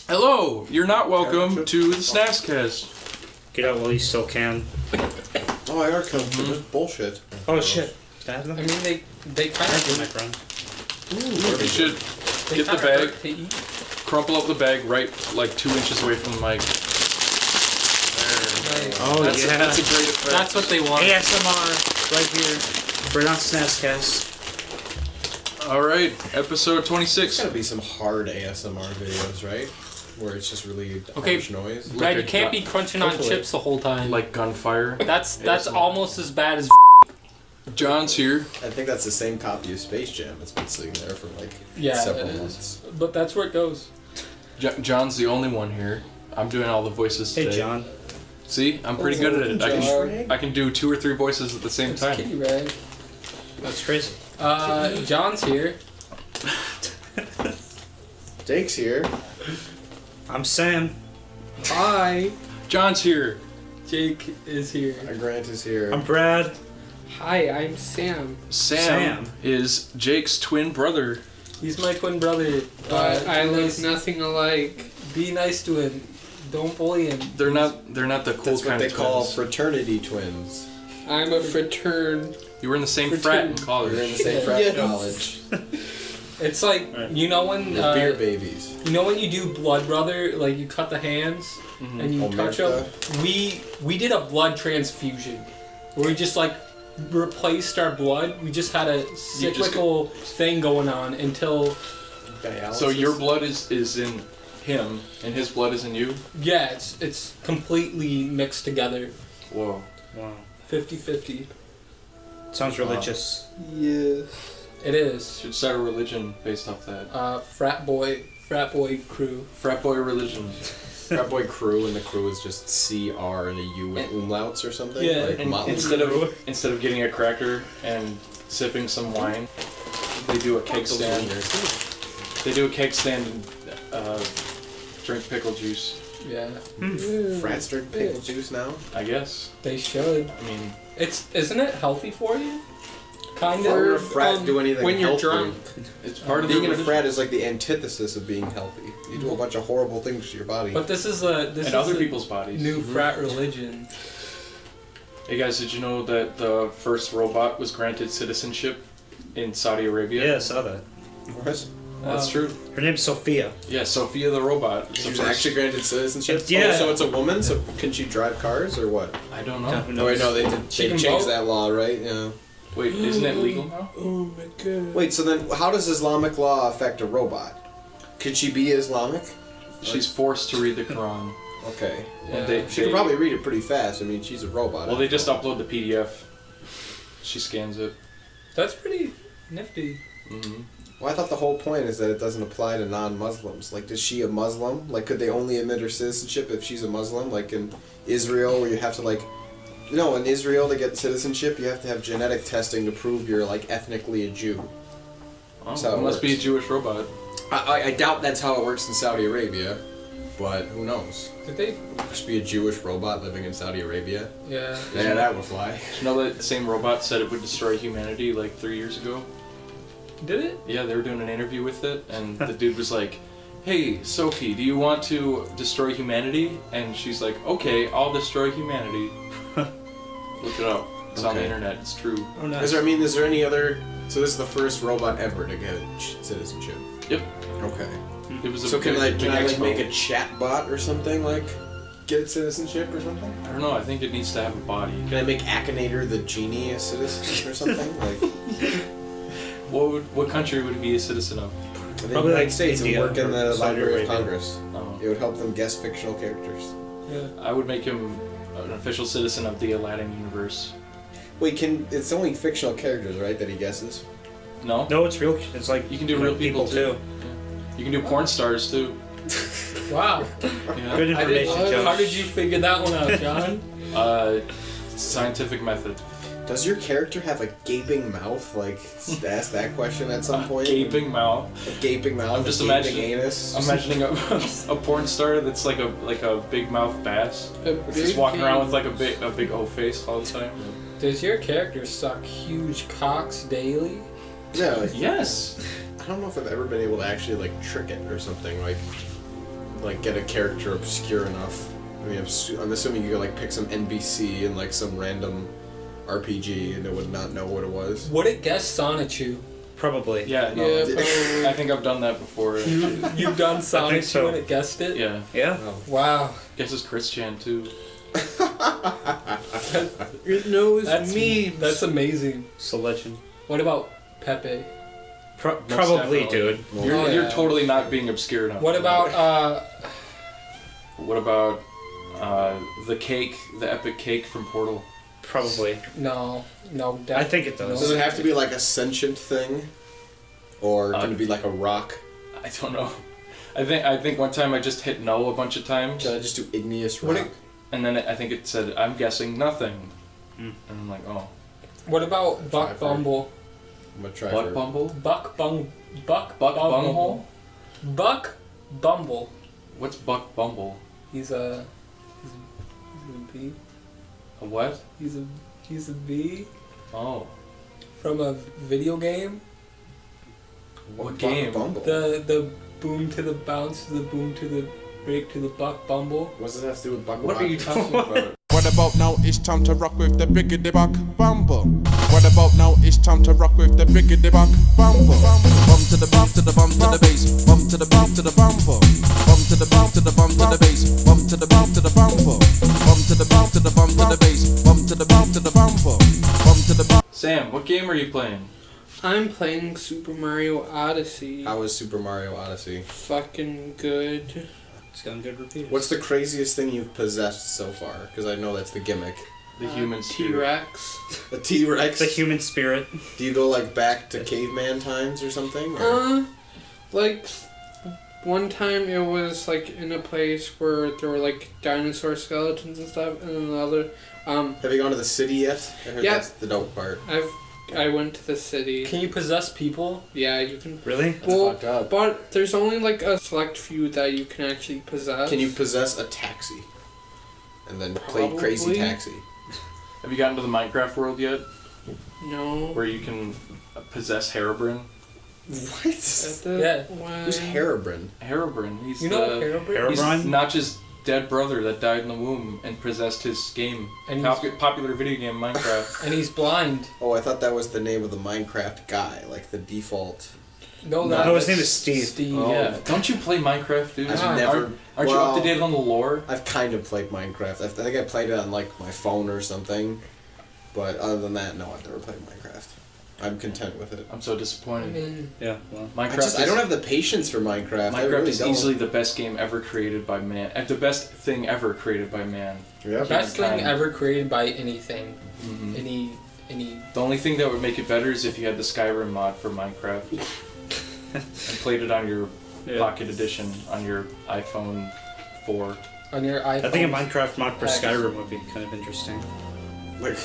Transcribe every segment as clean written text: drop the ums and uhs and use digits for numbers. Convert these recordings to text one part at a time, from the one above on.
Hello, you're not welcome to the Snastcast. Get out while you still can. Oh, I are coming. That's bullshit. Oh shit. Can I have them? I mean, they kind Thank you, my of friend. You should get the bag, crumple up the bag right like 2 inches away from the mic. Nice. Oh That's yeah. that's a great effect. That's what they want. ASMR right here. Right on Snastcast. Alright, episode There's 26. gotta be some hard ASMR videos, right? Where it's just really Okay. harsh noise. Brad, Like you a can't gun- be crunching on Hopefully. chips the whole time. Like gunfire. that's ASMR. almost as bad as. John's here. I think that's the same copy of Space Jam. It's been sitting there for like Yeah, several it is. months. But that's where it goes. John's the only one here. I'm doing all the voices today. Hey John. See, I'm pretty good at it. John. I can do 2 or 3 voices at the same It's time. Kitty Rag. That's crazy. John's here. Jake's here. I'm Sam. Hi. John's here. Jake is here. Grant is here. I'm Brad. Hi, I'm Sam. Sam is Jake's twin brother. He's my twin brother. But I be look nice- nothing alike. Be nice to him. Don't bully him. They're not the cool That's what kind they of call twins. fraternity twins. I'm a fratern. You were in the same frat in college. You're in the same frat Yes. college. It's like Right. you know when You're beer babies. you know when you do blood brother, like you cut the hands and you touch them. We did a blood transfusion where we just like replaced our blood. We just had a cyclical thing going on until Dialysis. So your blood is in him, and his blood is in you? yeah, it's completely mixed together. Whoa. Wow. 50-50. Sounds religious. Yes. It is. Should start a religion based off that. Frat boy crew. Frat boy religion. Frat Boy Crew, and the crew is just CR and a U with umlauts or something? Yeah, Like And Motley instead of getting a cracker and sipping some wine, they do a keg stand. They do a keg stand and drink pickle juice. Yeah, Frats drink pickle juice now? I guess. they should. I mean, Isn't it healthy for you? Kind Why would a of. frat do anything when you're healthy? drunk. it's part of Being the in a religion. frat is like the antithesis of being healthy. You do a bunch of horrible things to your body. But this is and other people's bodies. new frat religion. Hey guys, did you know that the first robot was granted citizenship in Saudi Arabia? Yeah, I saw that. What? That's Wow. true. Her name's Sophia. Yeah, Sophia the robot. She was actually granted citizenship? Yeah. Oh, so it's a woman? So can she drive cars or what? I don't know. No, wait, no, they did. She They can changed vote? that law, right? Yeah. Wait, isn't it legal now? Oh my god. Wait, so then how does Islamic law affect a robot? Could she be Islamic? She's forced to read the Quran. Okay. And Yeah. She could probably read it pretty fast. I mean, she's a robot. Well, they just upload the PDF. She scans it. That's pretty nifty. Mm-hmm. Well, I thought the whole point is that it doesn't apply to non-Muslims. Like, is she a Muslim? Like, could they only admit her citizenship if she's a Muslim? Like in Israel, where you have to no, in Israel to get citizenship, you have to have genetic testing to prove you're like ethnically a Jew. Oh, So it it must be a works. Jewish robot. I doubt that's how it works in Saudi Arabia, but who knows? Did they? Just be a Jewish robot living in Saudi Arabia. Yeah. Yeah, that would fly. Did you know that the same robot said it would destroy humanity like 3 years ago? Did it? Yeah, they were doing an interview with it, and the dude was like, "Hey, Sophie, do you want to destroy humanity?" And she's like, "Okay, I'll destroy humanity." Look it up. It's on the Okay. internet. It's true. Oh nice. Is there any other? So this is the first robot ever to get citizenship. Yep. Okay. It was a So can big I expo. make a chat bot or something like get citizenship or something? I don't know. I think it needs to have a body. Can I make Akinator the genie a citizen or something? Like What country would it be a citizen of? the Probably United like States and India work in or the Saudi Library of Arabia. Congress. Oh. It would help them guess fictional characters. Yeah. I would make him an official citizen of the Aladdin universe. Wait, it's only fictional characters, right? That he guesses. No? No, it's real. It's like You can do real people too. You can do porn stars too. Wow. Yeah. Good information, Joe. How did you figure that one out, John? Scientific method. Does your character have a gaping mouth? Like, ask that question at some point. Gaping mouth. A gaping mouth. I'm just a gaping imagining- anus. I'm imagining a porn star that's like a big mouth bass. A Just big walking around with game. like a big O face all the time. Does your character suck huge cocks daily? Yeah, like, Yes. I don't know if I've ever been able to actually like trick it or something. Like, like get a character obscure enough. I mean, I'm assuming you could like pick some NBC and like some random RPG and it would not know what it was. Would it guess Sonichu? Probably. Yeah, no. Yeah, probably. I think I've done that before. You've done Sonichu so. and it guessed it? Yeah. Yeah. Wow. Guesses Chris Chan too. It knows That's me. That's amazing. It's a legend. What about Pepe? Probably, definitely. dude. Well, You're, Oh, you're yeah. totally not being obscure enough. What about What about the cake, the epic cake from Portal? Probably. no. I think it does. Does it have to be like a sentient thing? Or can it be like a rock? I don't know. I think one time I just hit no a bunch of times, Can I just do igneous What rock? and then I think it said I'm guessing nothing, Mm. and I'm like, oh, What about Buck Try for- Bumble? I'm gonna try Buck for Bumble, Buck Buck Bumble. Bumble. Buck Bumble. What's Buck Bumble? He's a bee. A what? He's a bee Oh, from a video game. what Buck game? Bumble. The boom to the bounce to the boom to the break to the Buck Bumble. What does it have to do with Buck? What are you talking about? What about now? It's time to rock with the biggity buck bumble. What about now? It's time to rock with the biggity buck bumble. Bum to the bump to the bump to the bass. Bum to the bump to the bumble. Bum to the bump to the bump to the bass. Bum to the bump to the bumble. Bum to the bump to the bump to the bass. Bum to the bump to the bumble. Bum to the bump. Sam, what game are you playing? I'm playing Super Mario Odyssey. How was Super Mario Odyssey? Fucking good. It's gotten good reviews. What's the craziest thing you've possessed so far? Because I know that's the gimmick. The human spirit. T-Rex. A T-Rex? the human spirit? Do you go like back to caveman times or something? Or? Like one time it was like in a place where there were like dinosaur skeletons and stuff, and then another. Have you gone to the city yet? I heard Yeah. that's the dope part. I went to the city. Can you possess people? Yeah, you can. Really? Well, fucked up. but there's only like a select few that you can actually possess. Can you possess a taxi? And then play Crazy Probably. Taxi? Have you gotten to the Minecraft world yet, No. where you can possess Herobrine? What? At the- Yeah. when- Who's Herobrine? Herobrine. He's You know the he's Herobrine? Notch's dead brother that died in the womb and possessed his game. And Popular video game Minecraft. and he's blind. Oh, I thought that was the name of the Minecraft guy, like the default. No, No, his that's name is Steve. Steve. Oh. Yeah. Don't you play Minecraft, dude? I've Ah, never. Aren't you up to date on the lore? I've kind of played Minecraft. I think I played it on like my phone or something. But other than that, no, I've never played Minecraft. I'm content with it. I'm so I disappointed. mean, Yeah. Well. Minecraft. I don't have the patience for Minecraft. I Minecraft really is don't. easily the best game ever created by man. The best thing ever created by man. Yeah. best thing Humankind. ever created by anything. Mhm. Any. The only thing that would make it better is if you had the Skyrim mod for Minecraft and played it on your Yeah. Pocket Edition on your iPhone 4. On your iPhone. I think a Minecraft mod for X. Skyrim would be kind of interesting. Like,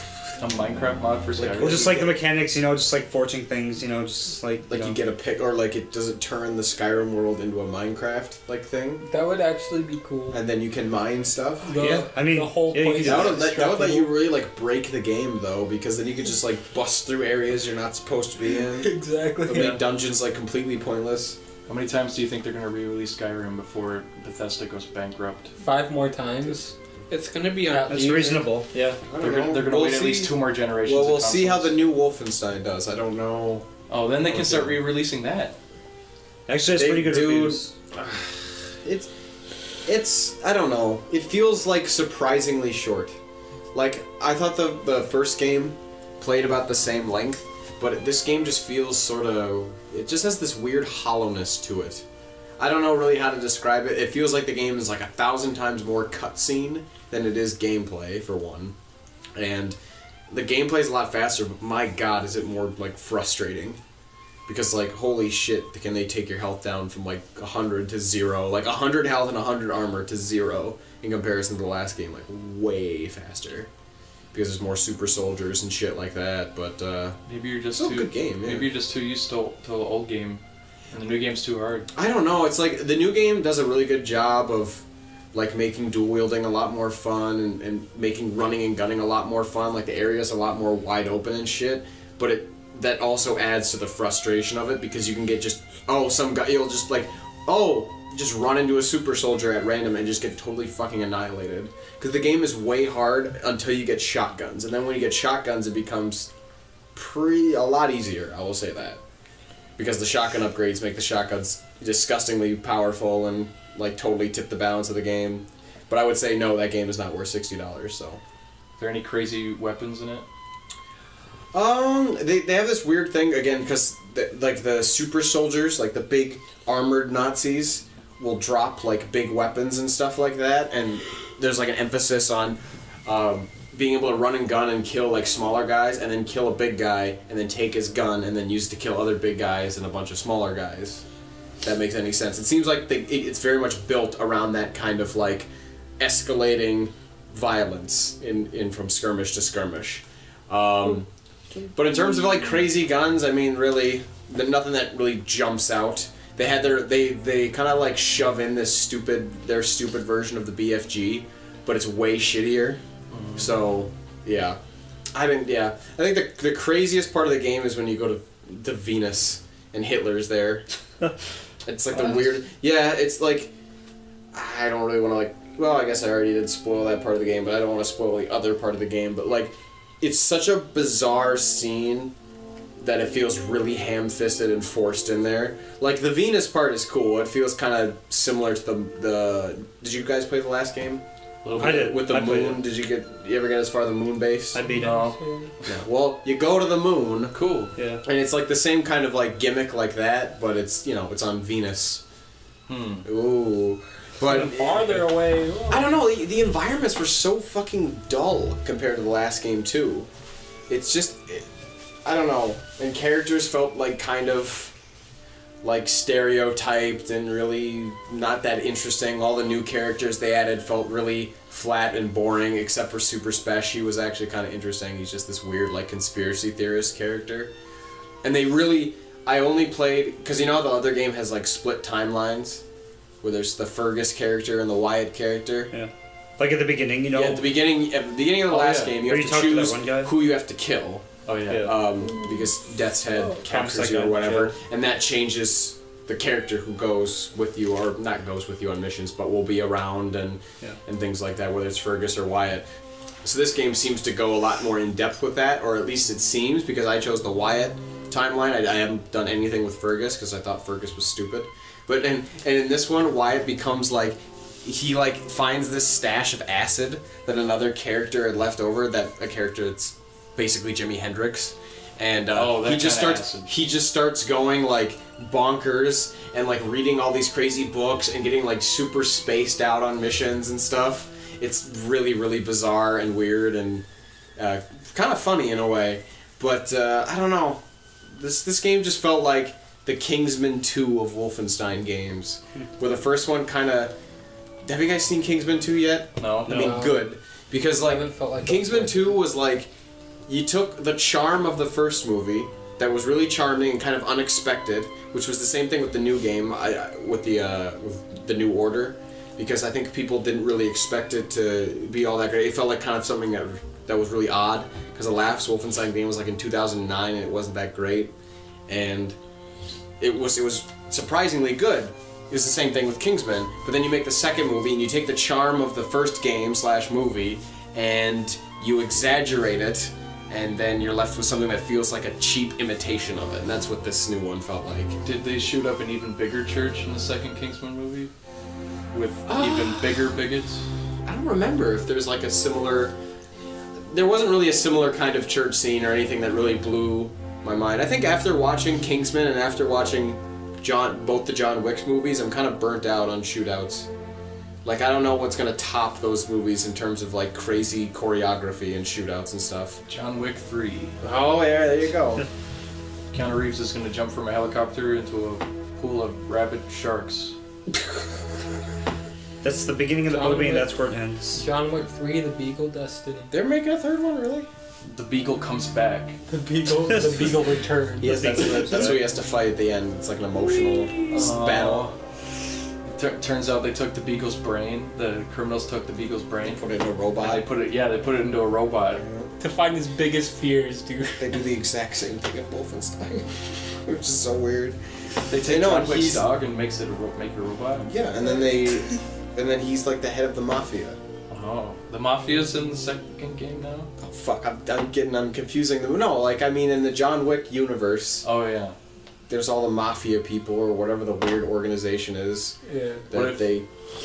A Minecraft mod for Like, Skyrim. Well, just like the mechanics, just like forging things, just like you get a pick, or like it does it turn the Skyrim world into a Minecraft like thing, That would actually be cool. and then you can mine stuff. Yeah, I mean, the whole yeah, you place. could That do is would let you destructible. really like break the game though, because then you could just like bust through areas you're not supposed to be in. Exactly. It'll make dungeons like completely pointless. How many times do you think they're going to re-release Skyrim before Bethesda goes bankrupt? 5 more times. It's gonna be on. That's even. reasonable. Yeah. I They're don't know. going to wait at least 2 more generations. Well, of we'll see how the consoles. new Wolfenstein does. I don't know. Oh, then they can start Okay. re-releasing that. Actually, it's They pretty good do- reviews. It's I don't know. It feels like surprisingly short. Like I thought the first game played about the same length, but this game just feels sort of. It just has this weird hollowness to it. I don't know really how to describe it. It feels like the game is like 1,000 times more cutscene than it is gameplay, for one. And the gameplay is a lot faster, but my god, is it more like frustrating. Because like, holy shit, can they take your health down from like 100 to 0. Like 100 health and 100 armor to 0 in comparison to the last game, like way faster. Because there's more super soldiers and shit like that, but Maybe you're just Still a too good game, yeah. Maybe you're just too used to the old game, and the new game's too hard. I don't know. It's like the new game does a really good job of like making dual wielding a lot more fun and making running and gunning a lot more fun. Like the area's a lot more wide open and shit. But that also adds to the frustration of it because you can get just some guy you'll just like just run into a super soldier at random and just get totally fucking annihilated. Because the game is way hard until you get shotguns, and then when you get shotguns, it becomes a lot easier. I will say that, because the shotgun upgrades make the shotguns disgustingly powerful and like totally tip the balance of the game. But I would say no, that game is not worth $60. So, are there any crazy weapons in it? They have this weird thing again because like the super soldiers, like the big armored Nazis, will drop like big weapons and stuff like that, and there's like an emphasis on being able to run and gun and kill like smaller guys, and then kill a big guy, and then take his gun and then use it to kill other big guys and a bunch of smaller guys. If that makes any sense. It seems like it's very much built around that kind of like escalating violence in from skirmish to skirmish. But in terms of like crazy guns, I mean, really, nothing that really jumps out. They had they kind of like shove in their stupid version of the BFG, but it's way shittier. So yeah, I think the craziest part of the game is when you go to Venus and Hitler's there. It's like the weird. Yeah, it's like I don't really want to like. Well, I guess I already did spoil that part of the game, but I don't want to spoil the other part of the game. But like, it's such a bizarre scene that it feels really ham-fisted and forced in there. Like, the Venus part is cool. It feels kind of similar to the... Did you guys play the last game? I did. With the moon, did you ever get as far as the moon base? I beat it. No. Well, you go to the moon. Cool. Yeah. And it's like the same kind of like gimmick like that, but it's, it's on Venus. Ooh. But farther away. I don't know, the environments were so fucking dull compared to the last game too. It's just... I don't know, and characters felt like kind of like stereotyped and really not that interesting. All the new characters they added felt really flat and boring, except for Super Spesh. He was actually kind of interesting. He's just this weird like conspiracy theorist character. And I only played, because the other game has like split timelines, where there's the Fergus character and the Wyatt character. Yeah. Like at the beginning, Yeah, at the beginning of the last game, you have to choose who you have to kill. Oh yeah. Because Death's Head captures you or whatever, and that changes the character who goes with you, or not goes with you on missions, but will be around and things like that, whether it's Fergus or Wyatt. So this game seems to go a lot more in depth with that, or at least it seems, because I chose the Wyatt timeline. I haven't done anything with Fergus because I thought Fergus was stupid. But in this one, Wyatt becomes like, he like finds this stash of acid that another character had left over, that a character that's basically Jimi Hendrix, and he just starts going like bonkers and like reading all these crazy books and getting like super spaced out on missions and stuff. It's really, really bizarre and weird and kind of funny in a way, but I don't know. This game just felt like the Kingsman 2 of Wolfenstein games, where the first one kind of... Have you guys seen Kingsman 2 yet? No. I mean, good. Because like Kingsman 2 was like... You took the charm of the first movie that was really charming and kind of unexpected, which was the same thing with the new game, with the New Order, because I think people didn't really expect it to be all that great. It felt like kind of something that was really odd, because the last Wolfenstein game was like in 2009 and it wasn't that great, and it was surprisingly good. It was the same thing with Kingsman, but then you make the second movie and you take the charm of the first game / movie and you exaggerate it, and then you're left with something that feels like a cheap imitation of it, and that's what this new one felt like. Did they shoot up an even bigger church in the second Kingsman movie? With even bigger bigots? I don't remember if there's like a similar... There wasn't really a similar kind of church scene or anything that really blew my mind. I think after watching Kingsman and after watching both the John Wick movies, I'm kind of burnt out on shootouts. Like, I don't know what's gonna top those movies in terms of like crazy choreography and shootouts and stuff. John Wick 3. Oh yeah, there you go. Keanu Reeves is gonna jump from a helicopter into a pool of rabid sharks. That's the beginning of the movie, and that's where it ends. John Wick 3, The Beagle Destiny. They're making a third one, really? The Beagle comes back. The Beagle returns. Yes, that's what he has to fight at the end. It's like an emotional battle. Turns out they took the Beagle's brain. The criminals took the Beagle's brain. Put it into a robot. They put it into a robot. To find his biggest fears, dude. They do the exact same thing in Wolfenstein, which is so weird. They take No, John Wick's he's- dog and make it a robot. Yeah, and then he's like the head of the mafia. Oh, the mafia's in the second game now. Oh fuck! I'm confusing them. No, like I mean, in the John Wick universe, Oh yeah. there's all the mafia people or whatever the weird organization is Yeah. that they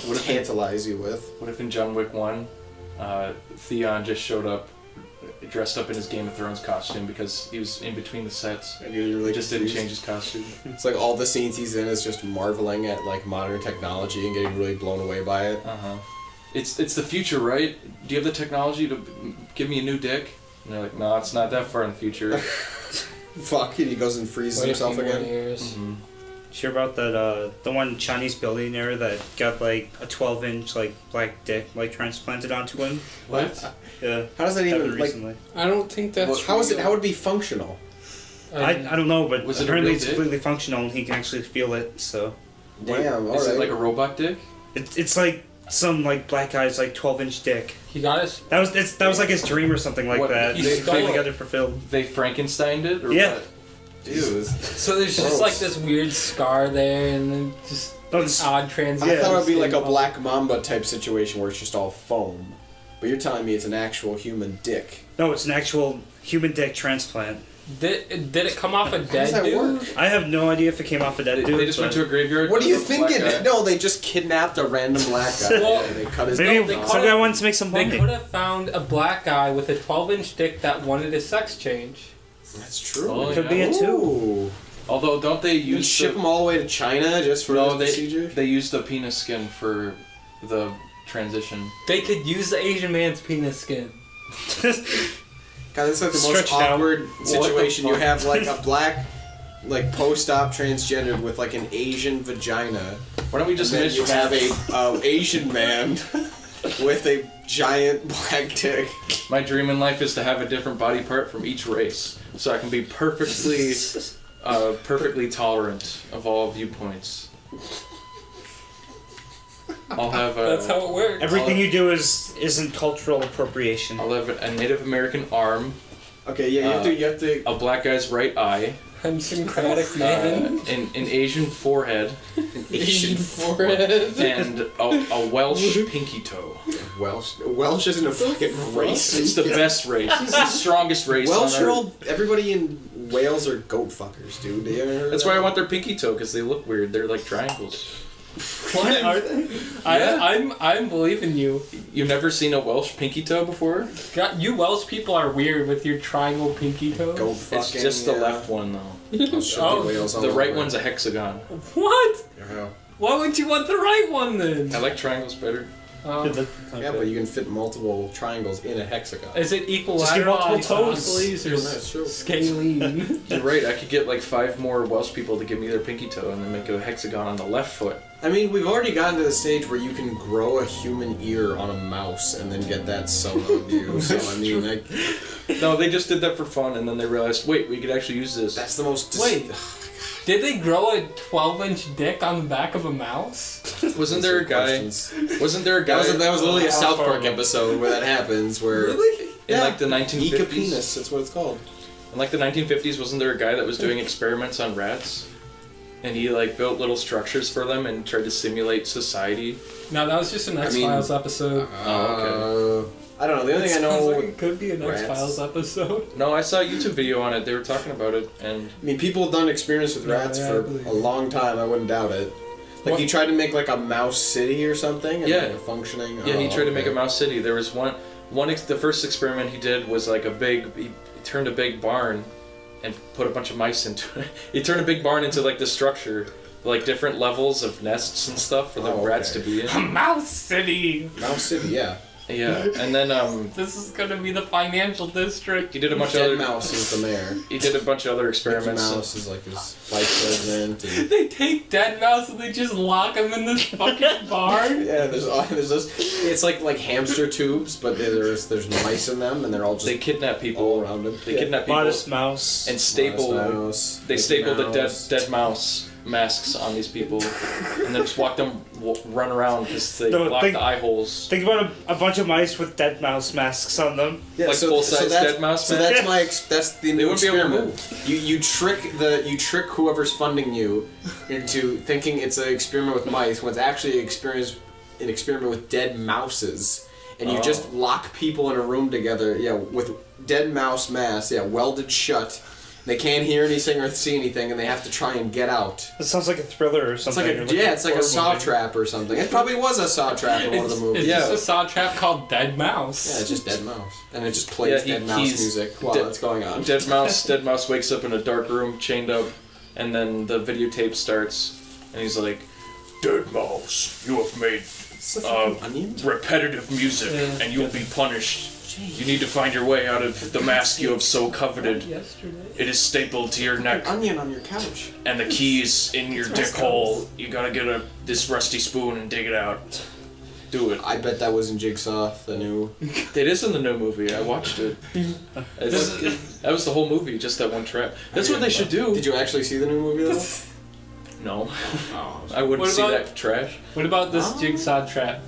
What if tantalize you with. What if in John Wick 1, Theon just showed up, dressed up in his Game of Thrones costume because he was in between the sets. And you're really He just didn't confused. change his costume. It's like all the scenes he's in is just marveling at like modern technology and getting really blown away by it. It's the future, right? Do you have the technology to give me a new dick? And they're like, no, it's not that far in the future. Fuck, and he goes and freezes Wait a himself few more again. years. Mm-hmm. Did you hear about that, the one Chinese billionaire that got, like, a 12-inch, like, black dick, like, transplanted onto him? What? Yeah. How does that Happened even like? recently. I don't think that's. How is it? How would it be functional? I don't know, but Was it a apparently real it's dick? completely functional and he can actually feel it, so... Damn, Is it alright. like a robot dick? It's like some, like, black guy's, like, 12-inch dick. He got his. That was like his dream or something like What, that. he They stole finally it. got it fulfilled. They Frankensteined it? Or Yeah. what? Dude. So there's just Gross. like this weird scar there, and then just No, this, odd transition. I thought it would be like a Black Mamba type situation where it's just all foam. But you're telling me it's an actual human dick. no, it's an actual human dick transplant. Did it come off a How does dead that dude? work? I have no idea if it came off a dead dude. They just went but to a graveyard. What are you with a black thinking? guy. No, they just kidnapped a random black guy Well, and they cut his maybe dick off. some guy wanted to make some They money. could have found a black guy with a 12-inch dick that wanted a sex change. That's true. Oh, Could be yeah. it too. Ooh. Although, don't they You use ship them all the way to China just for No, this procedure? they use the penis skin for the transition. They could use the Asian man's penis skin. God, that's like the most Stretched out. awkward the situation. You fuck? have like a black, like post-op transgendered with like an Asian vagina. Why don't we just And then you miss- have a Asian man with a giant black dick. My dream in life is to have a different body part from each race, so I can be perfectly tolerant of all viewpoints. I'll have a. That's how it works. Everything you do isn't cultural appropriation. I'll have a Native American arm, Okay, yeah, you have to. a black guy's right eye, I'm syncretic man. an Asian forehead, Asian forehead. and a Welsh pinky toe. Welsh isn't a fucking race. It's the best race. It's the strongest race Welsh on are Earth. all. Everybody in Wales are goat fuckers, dude. You ever heard That's of why I that? want their pinky toe, because they look weird. They're like triangles. What are they? I'm believing you. You've never seen a Welsh pinky toe before? God, you Welsh people are weird with your triangle pinky toes. Goat fucking. It's just the left one, though. I'll show you Wales all The right over. one's a hexagon. What? Yeah. Why would you want the right one then? I like triangles better. Yeah, but you can fit multiple triangles in a hexagon. Is it Just get equilateral, multiple toes. isosceles, or That's true. scalene? You're right, I could get like 5 more Welsh people to give me their pinky toe and then make a hexagon on the left foot. I mean, we've already gotten to the stage where you can grow a human ear on a mouse and then get that sewn on you. So I mean, like, No, they just did that for fun and then they realized, wait, we could actually use this. that's the most. Wait. Did they grow a 12-inch dick on the back of a mouse? Wasn't there a guy? Wasn't there a guy That was literally a South Park horrible. episode where that happens. Where Really? in like the 1950s? Ecopenis, that's what it's called. In like the 1950s, wasn't there a guy that was doing experiments on rats? And he like built little structures for them and tried to simulate society. No, that was just an X-Files episode. I don't know. The only thing I Sounds know. like it could be an rats. X-Files episode. No, I saw a YouTube video on it. They were talking about it, and I mean, people have done experiments with No, rats yeah, I for believe a it. long time. I wouldn't doubt it. Like What- he tried to make like a mouse city or something. And Yeah. like a functioning. yeah, he oh, tried to make okay. a mouse city. There was the first experiment he did was like he turned a big barn and put a bunch of mice into it. He turned a big barn into like the structure, like different levels of nests and stuff for the Oh, rats to okay. be in. Mouse City! Mouse City. Yeah. Yeah, and then This is gonna be the financial district. he did a bunch of Dead other Mouse is the mayor. he did a bunch of other Mickey experiments. Mouse is like his vice president. And They take dead mouse and they just lock him in this fucking barn? yeah, there's this. It's like hamster tubes, but there's mice in them, and they're all just They kidnap all people. around him. They kidnap people Modest mouse. and staple. Mouse, They Mickey stapled a Mouse. dead mouse masks on these people, and then just run around because they block the eye holes. Think about a bunch of mice with dead mouse masks on them. Yeah, like full-size dead mouse. So that's the new experiment. You trick whoever's funding you into thinking it's an experiment with mice when it's actually an experiment with dead mouses. And you just lock people in a room together, with dead mouse masks, welded shut. They can't hear anything or see anything, and they have to try and get out. It sounds like a thriller or something. It's like a saw trap or something. It probably was a saw trap in one of the movies. It's just a saw trap called Dead Mouse. Yeah, it's just Dead Mouse, and it just plays Dead Mouse music while it's going on. Dead Mouse wakes up in a dark room, chained up, and then the videotape starts, and he's like, "Dead Mouse, you have made repetitive music, and you will be punished. You need to find your way out of the mask you have so coveted. It is stapled to your neck. Onion on your couch. And the key is in your dick hole. You gotta get this rusty spoon and dig it out. Do it." I bet that was in Jigsaw, the new... It is in the new movie. I watched it. That was the whole movie, just that one trap. That's what they should do. Did you actually see the new movie, though? No. I wouldn't see that trash. What about this Jigsaw trap?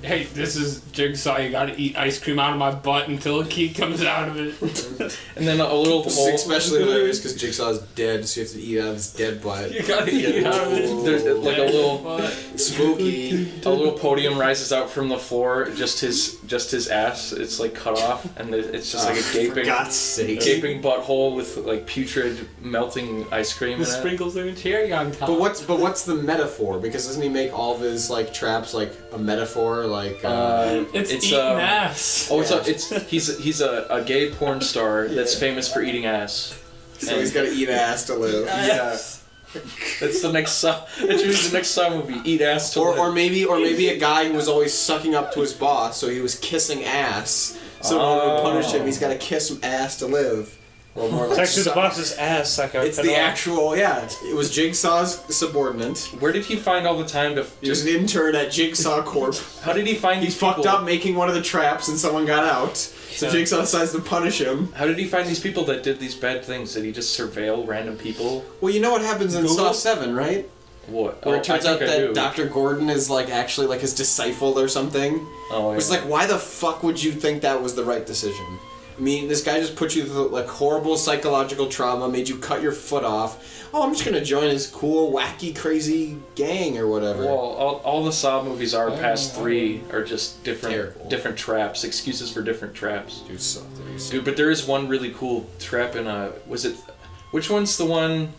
Hey, this is Jigsaw, you gotta eat ice cream out of my butt until a key comes out of it. And then a little It's hole. especially hilarious because Jigsaw's dead, so you have to eat out of his dead butt. You gotta eat out of it. There's like a little Spooky. a little podium rises out from the floor, just his ass. It's like cut off, and it's just like a For gaping God's sake. gaping butthole with like putrid melting ice cream The in it. sprinkles and cherry on top. But what's the metaphor? Because doesn't he make all of his like traps like a metaphor? Like it's eating ass. Oh, he's a gay porn star that's famous for eating ass. so he's got to eat ass to live. Yeah. That's the next Saw. That should be the next Saw movie. Eat ass to live. Or maybe a guy who was always sucking up to his boss, so he was kissing ass. So when we punish him, he's got to kiss some ass to live. Or more like It's actually the boss's ass. It's the actual, it was Jigsaw's subordinate. Where did he find all the time to? He was an intern at Jigsaw Corp. How did he find He these fucked people? up making one of the traps and someone got out. So Jigsaw decides to punish him. How did he find these people that did these bad things? Did he just surveil random people? Well, you know what happens in Saw 7, right? What? Where it turns out that do. Dr. Gordon is like actually like his disciple or something. Oh, yeah. It's like, why the fuck would you think that was the right decision? I mean, this guy just put you through like horrible psychological trauma, made you cut your foot off. Oh, I'm just gonna join his cool, wacky, crazy gang or whatever. Well, all the Saw movies are past 3 are just different traps, excuses for different traps. Dude, Saw 3. Dude, but there is one really cool trap in which one's the one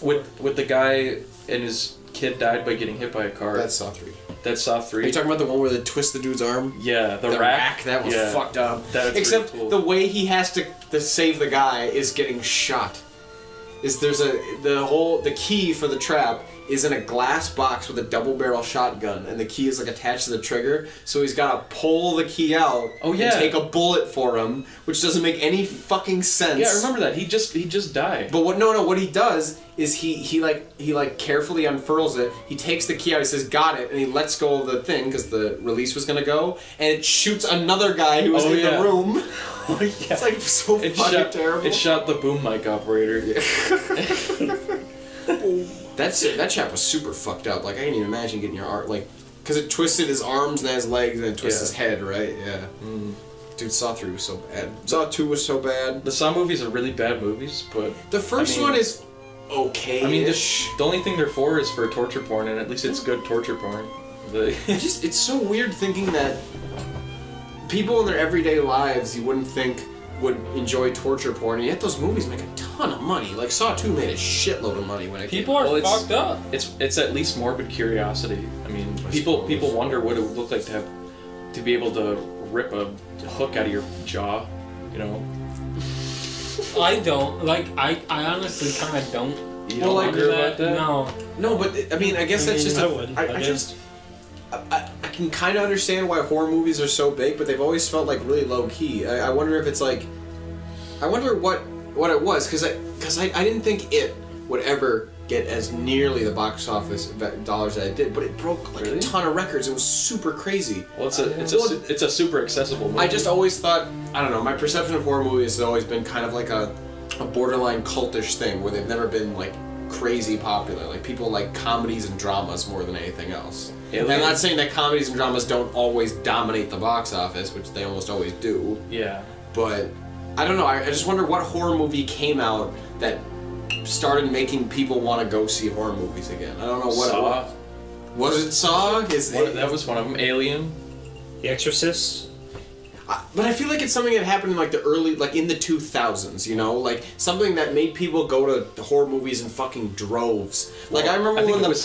with the guy and his kid died by getting hit by a car? That's Saw 3. That's Saw 3. Are you talking about the one where they twist the dude's arm? Yeah, the rack. That was fucked up. That's Except really cool. the way he has to save the guy is getting shot. The key for the trap is in a glass box with a double barrel shotgun, and the key is like attached to the trigger, so he's gotta pull the key out and take a bullet for him, which doesn't make any fucking sense. Yeah, I remember that. He just died. But what he does is he carefully unfurls it, he takes the key out, he says got it, and he lets go of the thing because the release was gonna go, and it shoots another guy who was in the room. Oh, yeah. It's like so fucking terrible. It shot the boom mic operator. That trap was super fucked up. Like, I can't even imagine getting your arm, like, because it twisted his arms and his legs and it twisted his head, right? Yeah. Dude, Saw 3 was so bad. Saw 2 was so bad. The Saw movies are really bad movies, but... The first one is okay. I mean, the only thing they're for is for torture porn, and at least it's good torture porn. It's so weird thinking that people in their everyday lives you wouldn't think would enjoy torture porn, and yet those movies make a ton of money. Like, Saw 2 made a shitload of money when it came out. People are fucked up. It's at least morbid curiosity. I mean, people wonder what it would look like to be able to rip a hook out of your jaw, you know? I don't. Like, I honestly kind of don't. You don't wonder about that? No, but, I mean, I guess that's just... I can kind of understand why horror movies are so big, but they've always felt like really low key. I wonder if it's like, I wonder what it was, because I didn't think it would ever get as nearly the box office dollars that it did, but it broke like a ton of records. It was super crazy. Well, it's a super accessible movie. I just always thought, I don't know, my perception of horror movies has always been kind of like a borderline cultish thing where they've never been like crazy popular. Like people like comedies and dramas more than anything else. Alien. And I'm not saying that comedies and dramas don't always dominate the box office, which they almost always do. Yeah. But I don't know. I just wonder what horror movie came out that started making people want to go see horror movies again. I don't know what. Saw. Was it Saw? That was one of them. Alien. The Exorcist. But I feel like it's something that happened in like the early, like in the 2000s, you know, like something that made people go to horror movies in fucking droves. Like I remember when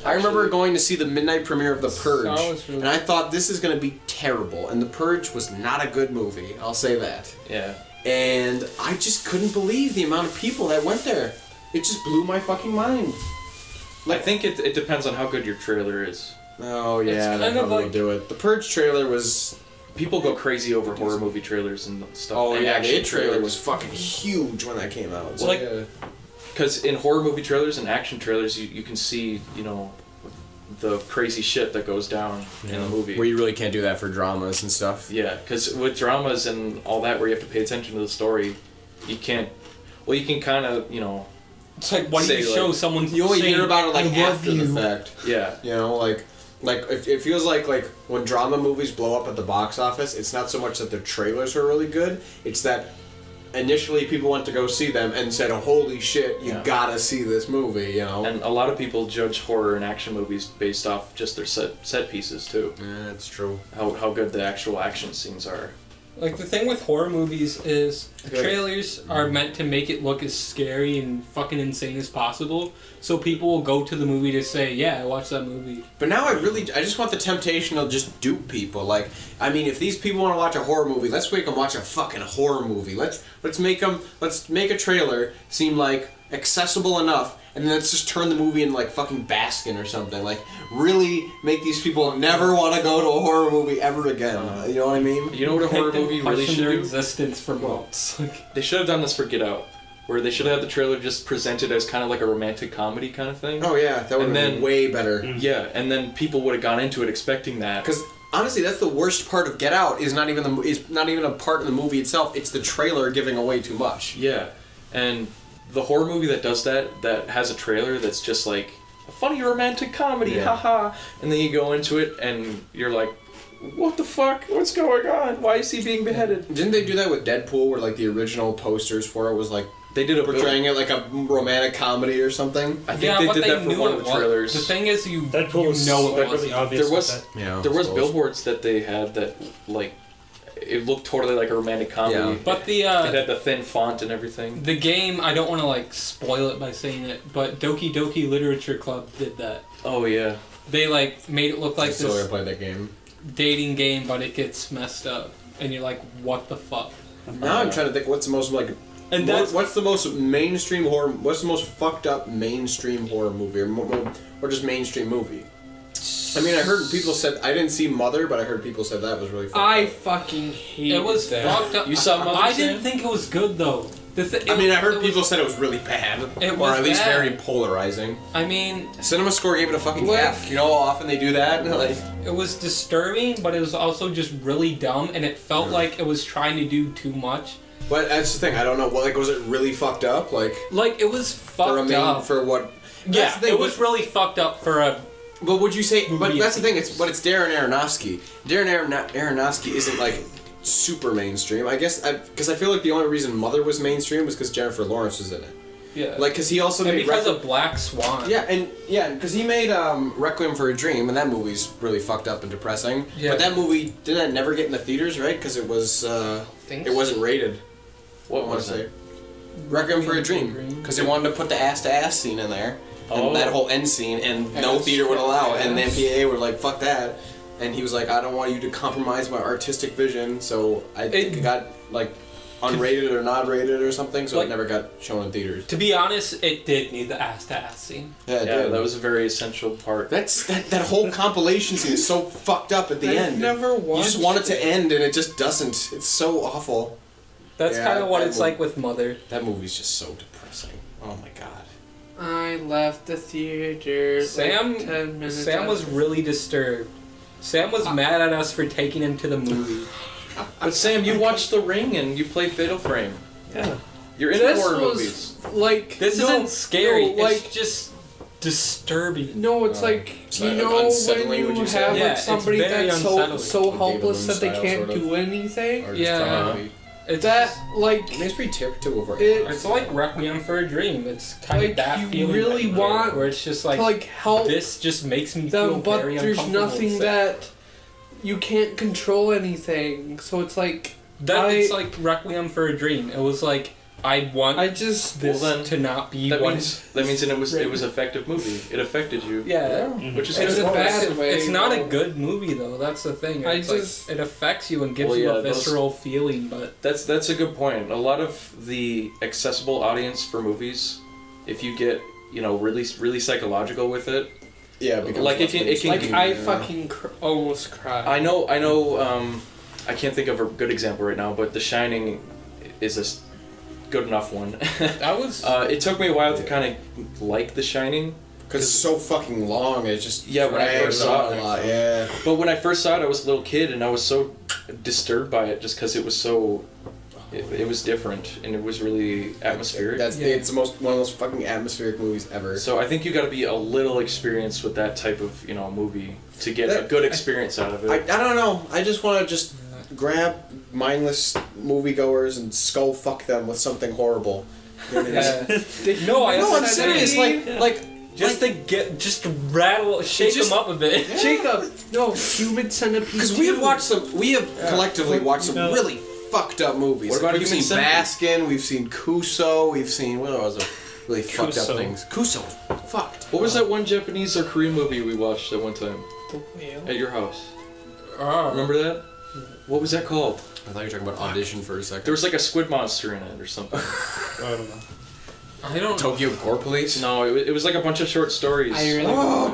I remember going to see the midnight premiere of The Purge, and I thought this is gonna be terrible, and The Purge was not a good movie. I'll say that. Yeah. And I just couldn't believe the amount of people that went there. It just blew my fucking mind. I think it depends on how good your trailer is. Oh yeah, It's that kind of probably like- will do it. The Purge trailer was. People go crazy over horror movie trailers and stuff. Oh and yeah, action the It trailer trailers. was fucking huge when that came out. Well, like, because in horror movie trailers and action trailers, you can see, you know, the crazy shit that goes down in the movie. Where you really can't do that for dramas and stuff. Yeah, because with dramas and all that, where you have to pay attention to the story, you can't. Well, you can kind of, you know. It's like, why do you Say, show like- someone You only saying, hear about it like "I love after you"? the fact. Yeah. You know, like it feels like when drama movies blow up at the box office, it's not so much that their trailers are really good, it's that initially people went to go see them and said, oh, holy shit, you gotta see this movie, you know? And a lot of people judge horror and action movies based off just their set pieces too. Yeah, that's true. How good the actual action scenes are. Like, the thing with horror movies is the Good. trailers are meant to make it look as scary and fucking insane as possible, so people will go to the movie to say, yeah, I watched that movie. But now I just want the temptation to just dupe people. Like, I mean, if these people want to watch a horror movie, let's make them watch a fucking horror movie. Let's make a trailer seem like accessible enough, and then let's just turn the movie into like fucking Baskin or something. Like, really make these people never want to go to a horror movie ever again. You know what I mean? You know what a horror Make them movie really question should their do? existence for months. Like, They should have done this for Get Out, where they should have had the trailer just presented as kind of like a romantic comedy kind of thing. Oh yeah, that would have been way better. Yeah, and then people would have gone into it expecting that. Because honestly, that's the worst part of Get Out. Is not even a part of the movie itself. It's the trailer giving away too much. Yeah, and the horror movie that does that has a trailer that's just like a funny romantic comedy, haha, and then you go into it and you're like, what the fuck? What's going on? Why is he being beheaded? Didn't they do that with Deadpool, where like the original posters for it was like They did a portraying it like a romantic comedy or something? I think they did that for one of the trailers. The thing is, you Deadpool was know it really obvious. There was with that. Yeah, there was I suppose. billboards that they had that like it looked totally like a romantic comedy. Yeah. But the it had the thin font and everything. the game, I don't want to like spoil it by saying it, but Doki Doki Literature Club did that. Oh yeah. They like made it look like So I this played that game. dating game, but it gets messed up, and you're like, what the fuck? Now I'm trying to think what's the most like. And that's What's the most mainstream horror? What's the most fucked up mainstream horror movie, or just mainstream movie? I mean, I heard people said I didn't see Mother, but I heard people said that was really fucked I up. fucking hate it was that. fucked up. You saw Mother, I Sam? didn't think it was good though. I mean, I heard people said it was really bad, It or was at least bad. very polarizing. I mean, CinemaScore gave it a fucking Like- F. You know how often they do that? Like, it was disturbing, but it was also just really dumb, and it felt like it was trying to do too much. but that's the thing. I don't know. Well, like, was it really fucked up? Like, Like, it was for a fucked main, up. for what? Yeah, That's the thing, it was really fucked up for a... But would you say? But Movie that's the thing. sequence. It's Darren Aronofsky. Darren Aronofsky isn't like super mainstream. I guess because I feel like the only reason Mother was mainstream was because Jennifer Lawrence was in it. Yeah. Like, because he also and made because of Black Swan. Yeah, because he made Requiem for a Dream, and that movie's really fucked up and depressing. Yeah. But that movie didn't that never get in the theaters, right? Because it was it wasn't rated. What I want was to say it? Requiem for a Dream, because they wanted to put the ass-to-ass scene in there, and Oh. that whole end scene, and no theater would allow it, and the MPAA were like, "Fuck that," and he was like, "I don't want you to compromise my artistic vision," so I think it got like unrated or not rated or something, so Like- it never got shown in theaters. To be honest, it did need the ass-to-ass scene. Yeah, it Yeah, did. that was a very essential part. That whole compilation scene is so fucked up at the I've end. never You just watched want it to end, and it just doesn't. It's so awful. That's Yeah, kind of what that it's movie- like with Mother. That movie's just so depressing. Oh my god. I left the theater. Sam, like 10 minutes Sam was after. really disturbed. Sam was mad at us for taking him to the movie. But Sam, you watched The Ring and you played Fatal Frame. Yeah. You're into This horror was movies. like This no, isn't scary. No, like it's just disturbing. no, it's like So, you like, know unsettling, when would you you say? have Yeah, like it's somebody very that's unsettling. so David helpless Lynch that they style, can't sort of. do anything. Or just Yeah. drama movie. It's That like I mean, it's pretty typical for It- It's like Requiem for a Dream. It's kind Like, of that you feeling really that you want get, where it's just to like, like help this just makes me feel them, but very there's uncomfortable. nothing that you can't control anything. So it's like It's like Requiem for a Dream. It was like I want I just this Well, then, to not be That what means it was effective movie. It affected you. yeah. Which is It's good. a bad way. It's not a though. good movie though. That's the thing. I It's like, just- it affects you and gives Well, you yeah, a visceral feeling, but That's a good point. A lot of the accessible audience for movies, if you get really psychological with it, Yeah, because Like, it can Like be, I fucking almost cried. I know. I can't think of a good example right now, but The Shining is a good enough one. that was It took me a while to kind of like The Shining, because it's so fucking long. It just Yeah, when I drags first saw on it. a lot. Yeah. but when I first saw it, I was a little kid, and I was so disturbed by it just because it was so. It was different, and it was really atmospheric. It's the most one of those fucking atmospheric movies ever. So I think you got to be a little experienced with that type of movie to get a good experience out of it. I don't know. I just want to just grab mindless moviegoers and skull fuck them with something horrible. no, I No, I'm understand. serious. Like Just to get, just to rattle, shake just- them up a bit. Jacob, no, Human Centipede. because we have 2. watched some. We have collectively watched some really fucked up movies. What about we've Human seen Centipede? Baskin, we've seen Kuso, we've seen what other really fucked up Kuso. things. Kuso, fucked. What was that one Japanese or Korean movie we watched at one time The whale. at your house? Oh. Remember that? What was that called? I thought you were talking about Audition for a second. There was like a squid monster in it or something. I don't know. I don't. Tokyo Gore Police. No, it was like a bunch of short stories. I really Oh,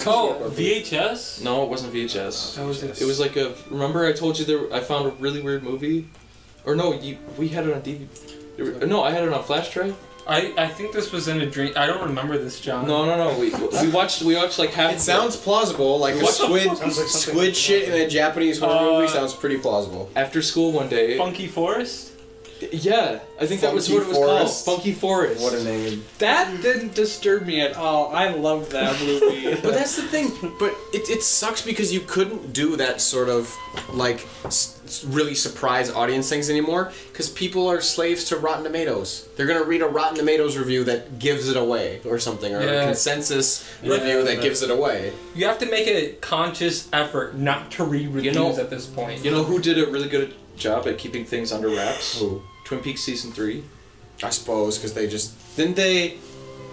VHS. No, it wasn't VHS. That was it. It was like a. Remember, I told you I found a really weird movie, or no, we had it on DVD. No, I had it on flash drive. I think this was in a dream. I don't remember this, John. No. We watched like half. It sounds plausible, like a squid shit in a Japanese horror movie sounds pretty plausible. After school one day. Funky Forest. Yeah, I think that was Funky what it was Forest. called. Funky Forest. What a name. That didn't disturb me at all. I loved that movie. But that's the thing. But it sucks because you couldn't do that sort of like really surprise audience things anymore because people are slaves to Rotten Tomatoes. They're gonna read a Rotten Tomatoes review that gives it away or something, or a consensus review that gives it away. You have to make a conscious effort not to read reviews at this point. You know who did a really good job at keeping things under wraps? Who? Twin Peaks season 3. I suppose because they just Didn't they?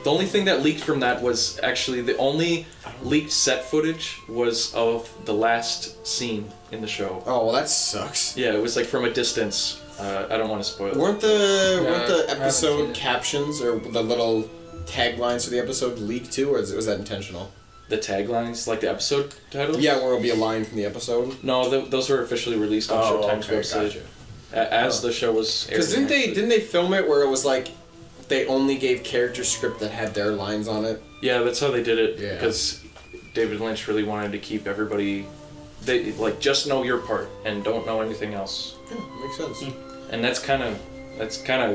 The only thing that leaked from that was actually the only leaked set footage was of the last scene in the show. oh well that sucks. Yeah, it was like from a distance. I don't want to spoil it. Weren't I the haven't seen episode it. captions or the little taglines for the episode leaked too, or was that intentional? The taglines, like the episode titles? Yeah, where it'll be a line from the episode. No, those were officially released on Showtime's website. Gotcha. As the show was airing. Because didn't they film it where it was like they only gave character script that had their lines on it? Yeah, that's how they did it. Yeah. Because David Lynch really wanted to keep everybody. They like just know your part and don't know anything else. Yeah, makes sense. And that's kind of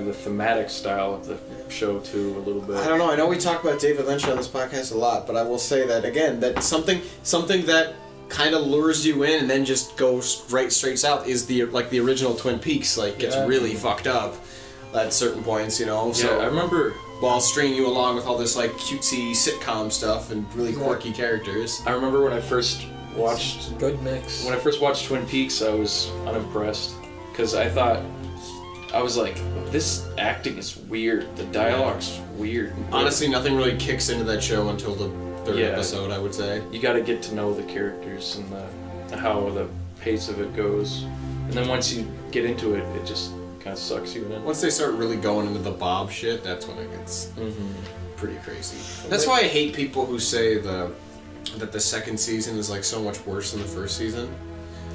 the thematic style of the show too, a little bit. I don't know. I know we talk about David Lynch on this podcast a lot, but I will say that again, that something that kind of lures you in and then just goes straight south is the original Twin Peaks. Like gets really fucked up at certain points, you know. Yeah, So I remember. while stringing you along with all this like cutesy sitcom stuff and really quirky characters. I remember when I first watched Good mix. Twin Peaks, I was unimpressed because I thought. I was like, this acting is weird. The dialogue's weird. Honestly, nothing really kicks into that show until the third Yeah. episode, I would say. You got to get to know the characters and how the pace of it goes, and then once you get into it, it just kind of sucks you in. Once they start really going into the Bob shit, that's when it gets pretty crazy. That's why I hate people who say that the second season is like so much worse than the first season.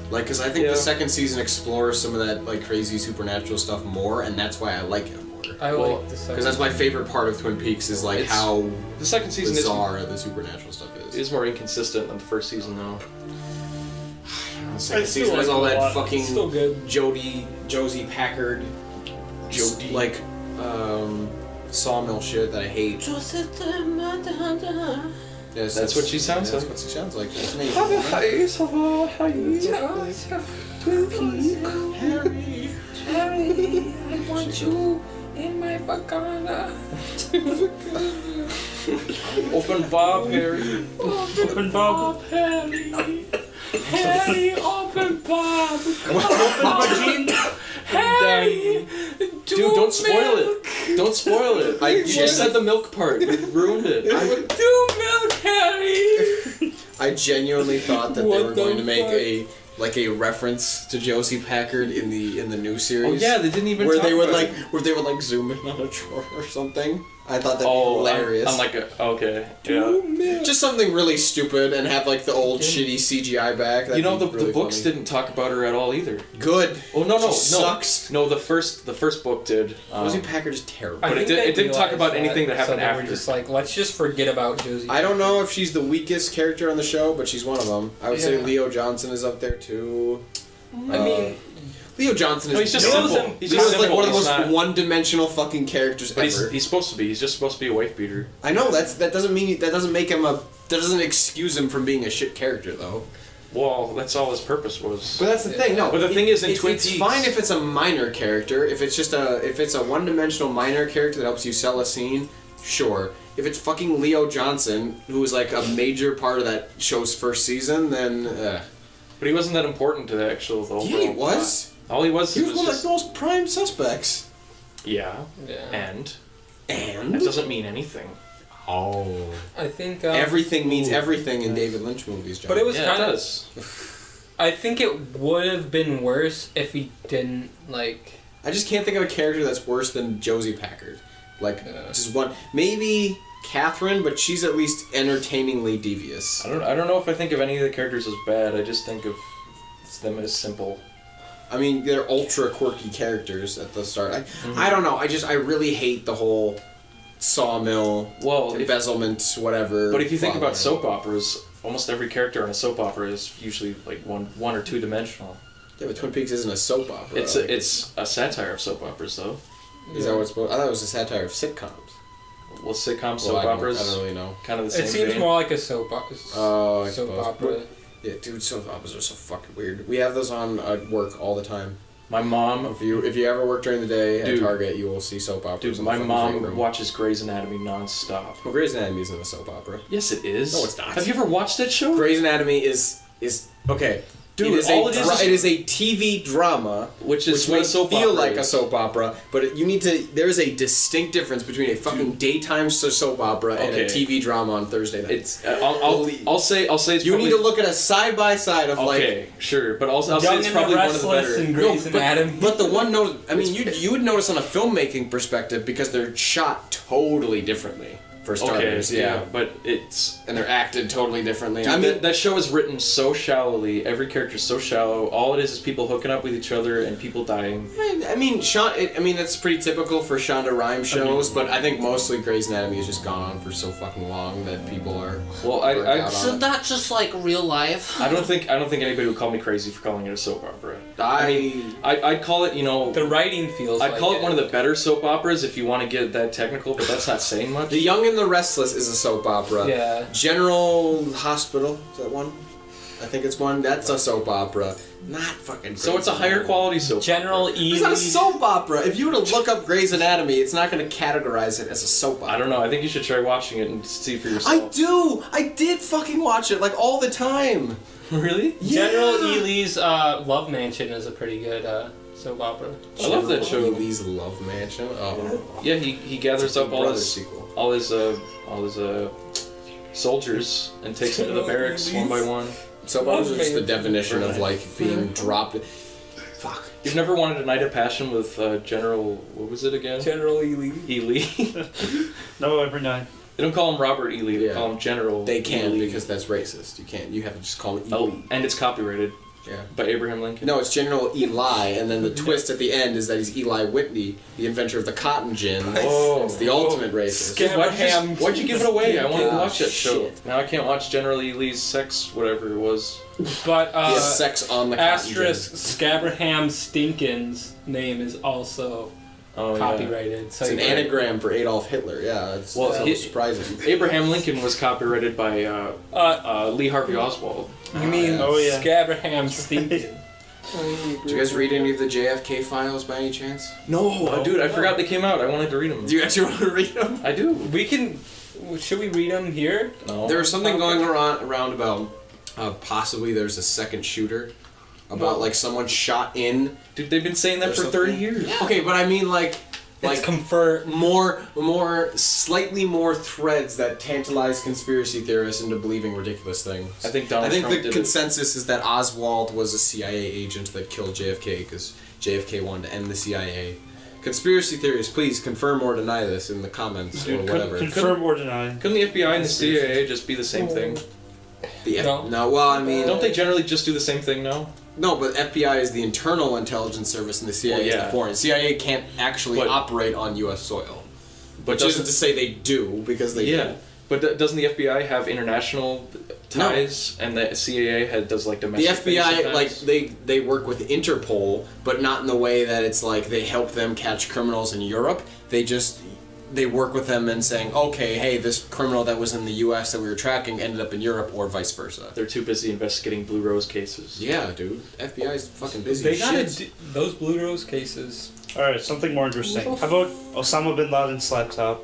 Like, because I think the second season explores some of that like crazy supernatural stuff more, and that's why I like it more. I like the second. Because that's my favorite part of Twin Peaks is like how The second season bizarre the supernatural stuff is. is more inconsistent than the first season, though. The second I still season has like all it a that lot. fucking It's still good. Josie Packard, Jodie. like sawmill shit that I hate. Yes, That's what she sounds That's like. what she sounds like. That's me. Harry, I want you in my vagina. Open Bob, Harry. Open Bob. Harry. Harry, open Bob. Harry, Dude, don't spoil it. Don't spoil it. You just said the milk part. You ruined it. Do milk, Harry. I genuinely thought that they What were the going to make fuck? a reference to Josie Packard in the new Oh series. yeah, they didn't even where talk they would about it. zoom in on a drawer or something. I thought that'd be Oh, hilarious. I'm like okay, yeah. Just something really stupid and have like the old shitty CGI back. That'd You know be the really books funny. didn't talk about her at all either. Good. Oh no, Sucks. No, the first book did. Josie Packard is terrible. But it didn't talk about anything that happened so after. We're just like, let's just forget about Josie. I don't know if she's the weakest character on the show, but she's one of them. I would say Yeah. Leo Johnson is up there too. I mean, Leo Johnson is. No, he's just Leo's simple. He's Leo's just like simple. one of the He's most not- one-dimensional fucking characters But ever. he's supposed to be. He's just supposed to be a wife beater. I know that doesn't mean that doesn't make him a that doesn't excuse him from being a shit character though. Well, that's all his purpose was. But that's the thing. No, But the thing is, in it's, Twin it's Peaks- fine if it's a minor character. If it's a one-dimensional minor character that helps you sell a scene, sure. If it's fucking Leo Johnson, who was like a major part of that show's first season, then But he wasn't that important to the overall. yeah, he was. plot. All he was. He was one of just, the most prime suspects. Yeah. yeah. And And that doesn't mean anything. oh, I think everything means everything in David Lynch movies, John. But it was Yeah, kind it of. does. I think it would have been worse if he didn't like. I just can't think of a character that's worse than Josie Packard. Like, just one. Maybe Catherine, but she's at least entertainingly devious. I don't know if I think of any of the characters as bad. I just think of them as simple. I mean, they're ultra quirky characters at the start. I don't know. I really hate the whole sawmill, embezzlement, whatever. But if you think plot about line. soap operas, almost every character in a soap opera is usually like one or two dimensional. Yeah, but Twin Peaks isn't a soap opera. It's a satire of soap operas, though. Is that what's supposed? I thought it was a satire of sitcoms. Well, sitcom soap Well, I operas, don't really know. kind of the same It seems vein. more like a soap Oh, I soap suppose. opera. Yeah, dude, soap operas are so fucking weird. We have those on at work all the time. My mom, If you ever work during the day at Dude. Target, you will see soap operas. dude, in the my fucking break mom room. watches Grey's Anatomy nonstop. Well, Grey's Anatomy isn't a soap opera. Yes, it is. No, it's not. Have you ever watched that show? Grey's Anatomy is okay. Dude, it is all a it is- it is a TV drama, Which is what may a soap feel opera like a is. soap opera, but you need to. There is a distinct difference between a fucking daytime soap opera and a Okay. TV drama on Thursday night. It's I'll say it's you probably, need to look at a side by side of okay, sure, but I'll say Young it's and probably the one of the Restless better. and Grey's Anatomy. But the one note, I mean, you would notice on a filmmaking perspective because they're shot totally differently for starters. Yeah, but it's and they're acted totally differently. dude, I mean, that show is written so shallowly. Every character's so shallow. All it is people hooking up with each other and people dying. I mean, that's pretty typical for Shonda Rhimes shows, but I think mostly Grey's Anatomy has just gone on for so fucking long that people are. Well, burnt out on it. that's just like real life? I don't think anybody would call me crazy for calling it a soap opera. I'd call it, The writing feels. I'd like call it one of the better soap operas if you want to get that technical, but that's not saying much. The Young and the Restless is a soap opera. Yeah. General Hospital, is that one? I think it's one. That's a soap opera. Not fucking. So it's a Grey's higher Anatomy. quality soap General opera. E. It's not a soap opera. If you were to look up Grey's Anatomy, it's not going to categorize it as a soap opera. I don't know. I think you should try watching it and see for yourself. I do. I did fucking watch it like all the time. Really? General Ely's Love Mansion is a pretty good soap opera. I love that show. Ely's Love Mansion. Oh. Yeah, he gathers up all his sequel. all his soldiers and takes them to the barracks one by one. Soap operas is just the definition of like being dropped. Fuck. You've never wanted a night of passion with General, what was it again? General Ely. Ely. No, ever not. They don't call him Robert Ely, they Yeah. call him General. They can Ely. because that's racist. You can't. You have to just call it Ely. Oh, and it's copyrighted Yeah. by Abraham Lincoln. No, it's General Eli, and then the twist at the end is that he's Eli Whitney, the inventor of the cotton gin. Oh. It's the ultimate racist. Dude, why'd you give it away? I wanted to Ah, watch that show. shit. Now I can't watch General Ely's sex, whatever it was. But He has sex on the cotton gin. Asterisk Scabraham Stinkin's name is also copyrighted. So It's an anagram for Adolf Hitler. Yeah, it's Well, surprising. Abraham Lincoln was copyrighted by Lee Harvey Oswald. You mean Scabraham Stephen? Did you guys read any of the JFK files by any chance? No, dude, I forgot they came out. I wanted to read them. Do you actually want to read them? I do. We can. Should we read them here? No. There was something going around about possibly there's a second shooter. About like someone shot in. Dude, they've been saying that for 30 years. Yeah. Okay, but I mean like confirm slightly more threads that tantalize conspiracy theorists into believing ridiculous things. I think Donald Trump the did consensus is that Oswald was a CIA agent that killed JFK because JFK wanted to end the CIA. Conspiracy theorists, please confirm or deny this in the comments or whatever. Confirm or deny. Couldn't the FBI and the CIA just be the same thing? No, well, I mean... Don't they generally just do the same thing now? No, but FBI is the internal intelligence service and the CIA is the foreign. CIA can't actually operate on U.S. soil. Which isn't to say they do, because they do. But doesn't the FBI have international ties, and the CIA does like domestic? The FBI, like they work with Interpol, but not in the way that it's like they help them catch criminals in Europe. They work with them and saying, okay, hey, this criminal that was in the U.S. that we were tracking ended up in Europe, or vice versa. They're too busy investigating Blue Rose cases. Yeah, dude. FBI's fucking busy. They gotta those Blue Rose cases. All right, something more interesting. How about Osama Bin Laden's laptop?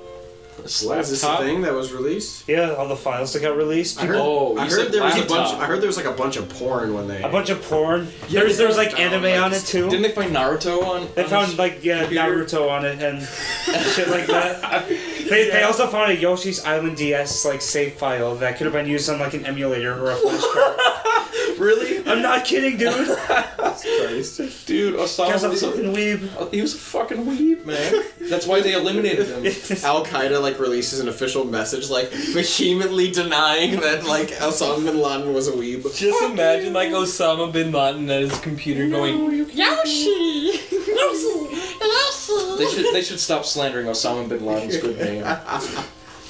Is this a thing that was released? Yeah, all the files that got released. I heard there was like a bunch of porn when they... A bunch of porn? Yeah, there was like anime on it too. Didn't they find Naruto on... They found like, Naruto on it and shit like that. They also found a Yoshi's Island DS like save file that could have been used on like an emulator or a flash card. Really? I'm not kidding, dude. Christ. Dude, Osama was a fucking weeb. He was a fucking weeb, man. That's why they eliminated him. Al-Qaeda like releases an official message like vehemently denying that like Osama Bin Laden was a weeb. Just imagine like Osama Bin Laden at his computer going, Yoshi! They should stop slandering Osama Bin Laden's good name.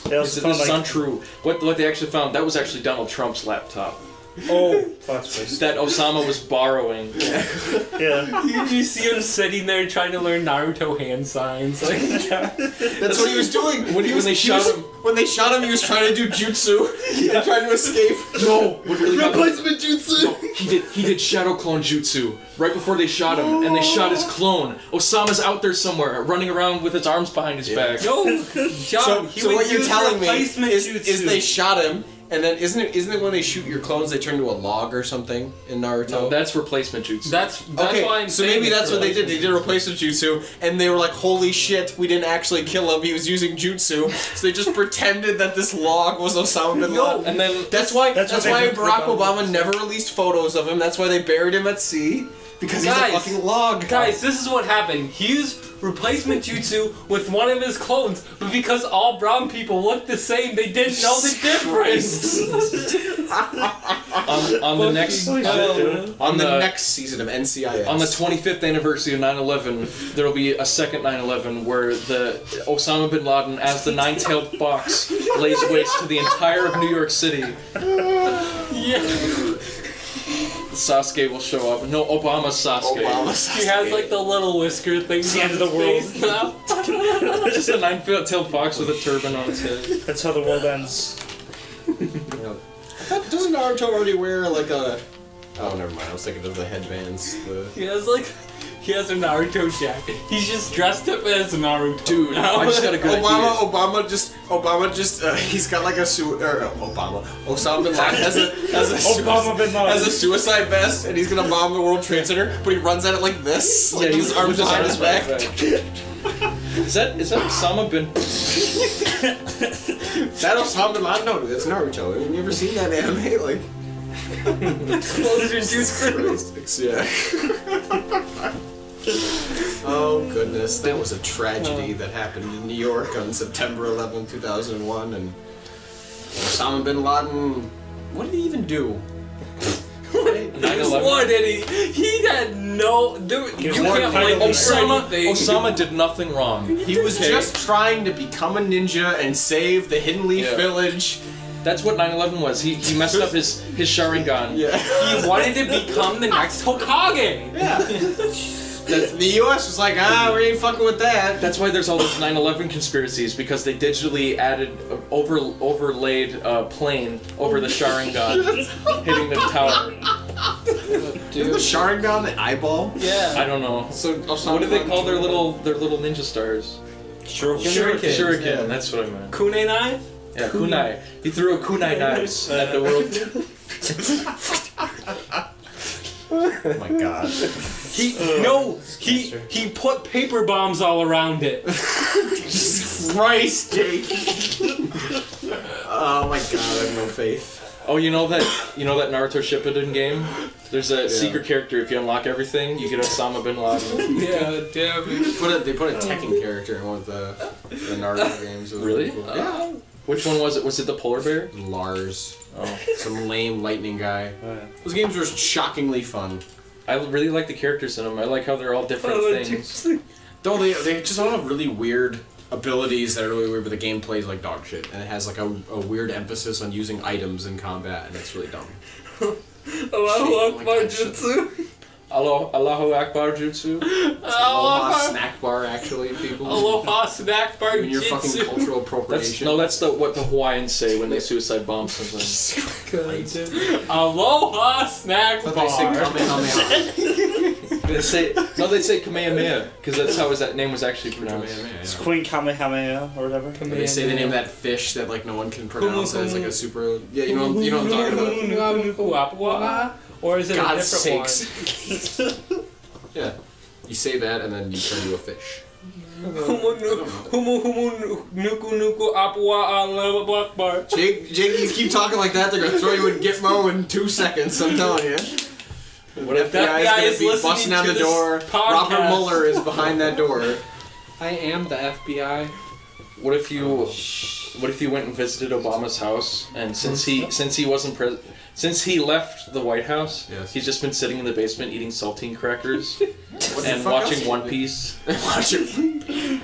This is like, untrue. What they actually found, that was actually Donald Trump's laptop. Oh, plot twist. That Osama was borrowing. Yeah. You see him sitting there trying to learn Naruto hand signs. Like, That's what he was doing. When they shot him, he was trying to do jutsu. And trying to escape. No, what really happened? Replacement jutsu. No, he did shadow clone jutsu right before they shot him, and they shot his clone. Osama's out there somewhere, running around with his arms behind his back. no, John, So what you're telling me is they shot him. And then isn't it when they shoot your clones they turn to a log or something in Naruto? No, that's replacement jutsu. That's okay, why I'm so saying maybe that's what they did. They did replacement jutsu, and they were like, "Holy shit, we didn't actually kill him. He was using jutsu." So they just pretended that this log was Osama bin Laden. And then That's why Barack Obama never released photos of him. That's why they buried him at sea because he's a fucking log. Guys, this is what happened. He used replacement jutsu with one of his clones, but because all brown people look the same, they didn't know the difference. on the next next season of NCIS. On the 25th anniversary of 9/11, there will be a second 9/11 where the Osama bin Laden, as the nine-tailed fox, lays waste to the entire of New York City. Yeah. Sasuke will show up. No, Obama's Sasuke. He has like the little whisker thing. It's the end of the world. Now. Just a nine-tailed fox with a turban on his head. That's how the world ends. Doesn't Naruto already wear like a... Oh, never mind. I was thinking of the headbands. He has a Naruto jacket. He's just dressed up as Naruto. Dude, I just got a good idea. Obama just, he's got like a Osama bin Laden has a suicide vest, and he's gonna bomb the World Trade Center, but he runs at it like this, like his arms behind his back. Is that Osama bin? That Osama bin Laden? No, dude, that's Naruto. Have you ever seen that anime? Like, yeah. Oh goodness, that was a tragedy that happened in New York on September 11, 2001, and Osama bin Laden, what did he even do? 9/11. What did he? He had no. Dude, you can't blame him for anything. Osama did nothing wrong. He was just trying to become a ninja and save the Hidden Leaf Village. That's what 9/11 was. He messed up his Sharingan. Yeah. He wanted to become the next Hokage. Yeah. The U.S. was like, we ain't fucking with that. That's why there's all those 9/11 conspiracies, because they digitally overlaid a plane over the Sharingan, hitting the tower. Isn't the Sharingan the eyeball? Yeah. I don't know. So What do they call their little ninja stars? Shuriken. Yeah. That's what I meant. Kunai knife? Yeah, kunai. He threw a kunai knives at the world. Oh my god. He put paper bombs all around it. Christ, Jake. Oh my god, I have no faith. Oh, you know that Naruto Shippuden game? There's a secret character. If you unlock everything, you get Osama Bin Laden. Yeah, damn it. They put a Tekken character in one of the Naruto games. It was Really? cool. Yeah. Which one was it? Was it the polar bear? Lars. Oh. Some lame lightning guy. Those games were shockingly fun. I really like the characters in them. I like how they're all different things. Though they just all have really weird abilities that are really weird, but the gameplay is like dog shit. And it has like a weird emphasis on using items in combat, and it's really dumb. Allahu Akbar Jutsu. Allahu Akbar Jutsu. Aloha snack bar, actually, people. Aloha snack bar In your fucking jitsu. cultural appropriation. That's what the Hawaiians say when they suicide bomb something. Aloha snack But they say bar. Kamehameha. They say Kamehameha, because that's how that name was actually pronounced. It's Queen Kamehameha or whatever. They say the name of that fish that like no one can pronounce as like a super. Yeah, you know what I'm talking about. Or is it a God's different sakes. Yeah, you say that and then you turn into a fish. one? Jake, you keep talking like that, they're gonna throw you in Gitmo in 2 seconds. I'm telling you. What if FBI is is gonna be listening busting down to the this door? podcast? Robert Mueller is behind that door. I am the FBI. What if you went and visited Obama's house, and since he left the White House, Yes. he's just been sitting in the basement eating saltine crackers What the and fuck watching else? One Piece. Watching.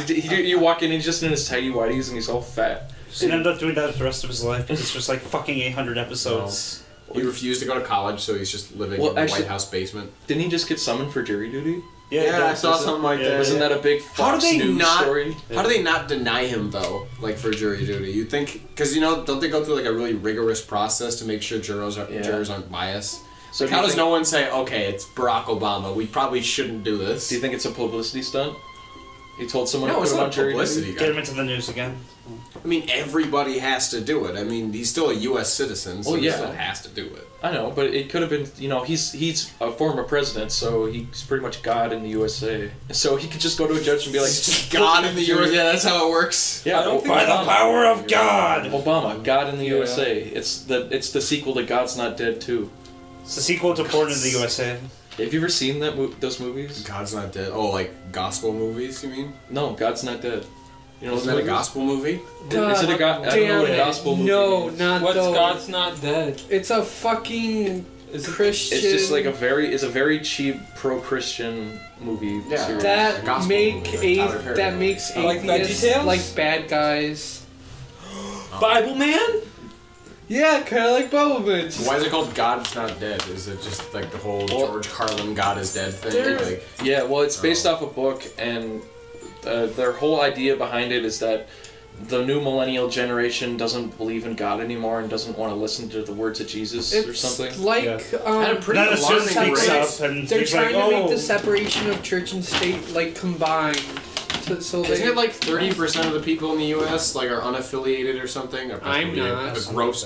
You walk in, he's just in his tidy whities and he's all fat. He's gonna end up doing that the rest of his life because it's just like fucking 800 episodes. He refused to go to college, so he's just living in the White House basement. Didn't he just get summoned for jury duty? Yeah, I saw something like that. Wasn't that a big Fox News story? How do they not deny him though? Like for jury duty, you'd think because don't they go through like a really rigorous process to make sure jurors aren't biased? So how does no one say, okay, it's Barack Obama, we probably shouldn't do this? Do you think it's a publicity stunt? He told someone to No, put it's him not on jury publicity. duty? Get him into the news again. I mean, everybody has to do it. I mean, he's still a U.S. citizen, so he still has to do it. I know, but it could have been, he's a former president, so he's pretty much God in the USA. So he could just go to a judge and be like, God in the USA, yeah, that's how it works. Yeah, By the power of God! Obama, God in the USA. It's the sequel to God's Not Dead 2. It's the sequel to Born in the USA. Have you ever seen those movies? God's Not Dead. Oh, like gospel movies, you mean? No, God's Not Dead. You know, Isn't that a gospel movie? Is it a I don't know what a gospel movie No, is. not What's those. God's Not Dead? It's a fucking Christian. It's just like a very cheap pro-Christian movie series. that gospel makes movie, like Tyler Perry. Like atheists VeggieTales? like bad guys. Bible Man? Yeah, kind of like Bumble. Why is it called God's Not Dead? Is it just like the whole George Carlin God is Dead thing? Like, Yeah, well, it's based off a book, and their whole idea behind it is that the new millennial generation doesn't believe in God anymore and doesn't want to listen to the words of Jesus or something. It's like had a pretty Then a student alarming speaks rate. up and they're he's trying like, to make "Oh." the separation of church and state like combined. So Isn't they, it like 30% of the people in the U.S. like are unaffiliated or something? Or I'm not. A gross.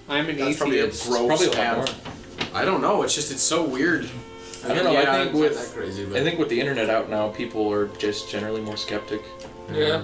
I'm an That's probably a atheist. gross. Probably a lot stat. more. I don't know. It's so weird. I don't know. Yeah, I think it's not that crazy, but I think with the internet out now, people are just generally more skeptic. Yeah.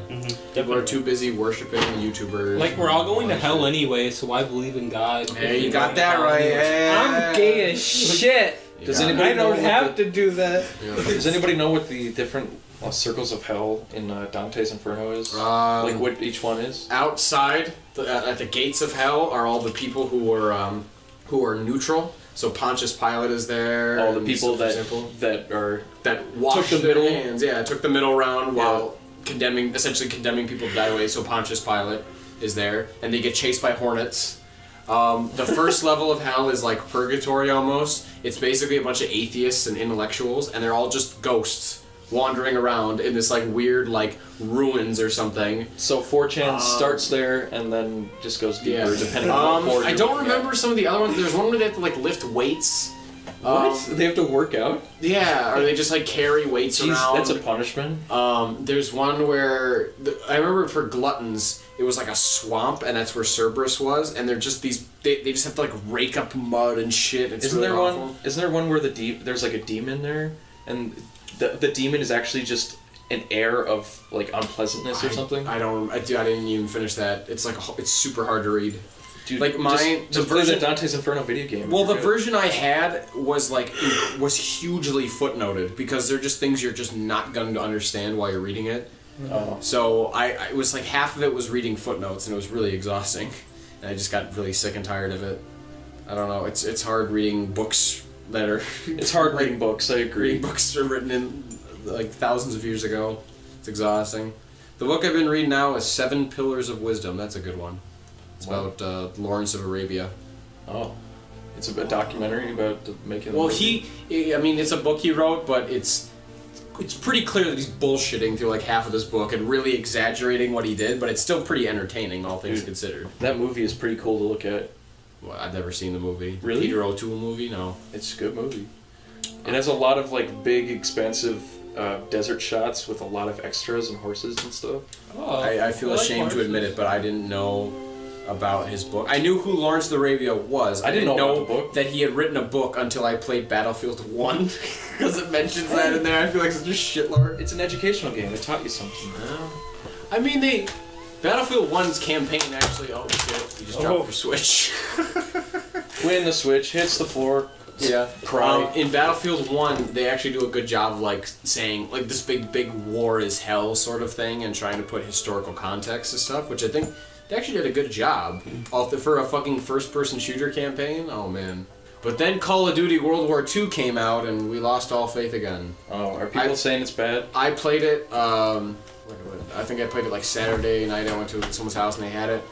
people are too busy worshiping YouTubers. Like, we're all going to hell anyway, so why believe in God? Hey, you got that right. I'm gay as shit. Does Yeah. anybody I don't know have to do that. Does anybody know what the different circles of hell in Dante's Inferno is? Like what each one is? Outside, at the gates of hell, are all the people who are neutral. So Pontius Pilate is there. All the and people for example, that washed took the their middle. hands. Yeah, took the middle round while essentially condemning people to die away. So Pontius Pilate is there, and they get chased by hornets. The first level of hell is like purgatory almost. It's basically a bunch of atheists and intellectuals, and they're all just ghosts wandering around in this like weird like ruins or something. So 4chan starts there and then just goes deeper depending on what I don't remember some of the other ones. There's one where they have to like lift weights. What? They have to work out? Yeah, or they just like carry weights around. That's a punishment. There's one where I remember for gluttons, it was like a swamp, and that's where Cerberus was, and they're just these. They just have to like rake up mud and shit. It's Isn't really there awful. one? Isn't there one where there's like a demon there, and the demon is actually just an air of like unpleasantness or something? I didn't even finish that. It's like it's super hard to read. Dude, like just play the Dante's Inferno video game. Well, the version I had was was hugely footnoted because they're just things you're just not going to understand while you're reading it. Oh. So it was like half of it was reading footnotes, and it was really exhausting, and I just got really sick and tired of it. I don't know. It's hard reading books that are. It's hard reading books. I agree. Reading books are written in like thousands of years ago. It's exhausting. The book I've been reading now is 7 Pillars of Wisdom. That's a good one. It's about Lawrence of Arabia. Oh. It's a documentary about making... Well, it's a book he wrote, but it's pretty clear that he's bullshitting through like half of this book and really exaggerating what he did, but it's still pretty entertaining, all things considered. That movie is pretty cool to look at. Well, I've never seen the movie. Really? Peter O'Toole movie? No. It's a good movie. It has a lot of like big, expansive desert shots with a lot of extras and horses and stuff. Oh, I feel ashamed to admit it, but I didn't know about his book. I knew who Lawrence of Arabia was. I didn't know about the book. That he had written a book until I played Battlefield 1, because it mentions that in there. I feel like such a shitlord. It's an educational game. It taught you something. I mean, Battlefield 1's campaign actually... Oh, shit. You just dropped your Switch. When the Switch hits the floor... Yeah. Cry. In Battlefield 1, they actually do a good job of like saying like this big war is hell sort of thing and trying to put historical context to stuff, which I think they actually did a good job. For a fucking first-person shooter campaign, oh man. But then Call of Duty World War II came out and we lost all faith again. Oh, are people saying it's bad? I played it, I think I played it like Saturday night. I went to someone's house and they had it.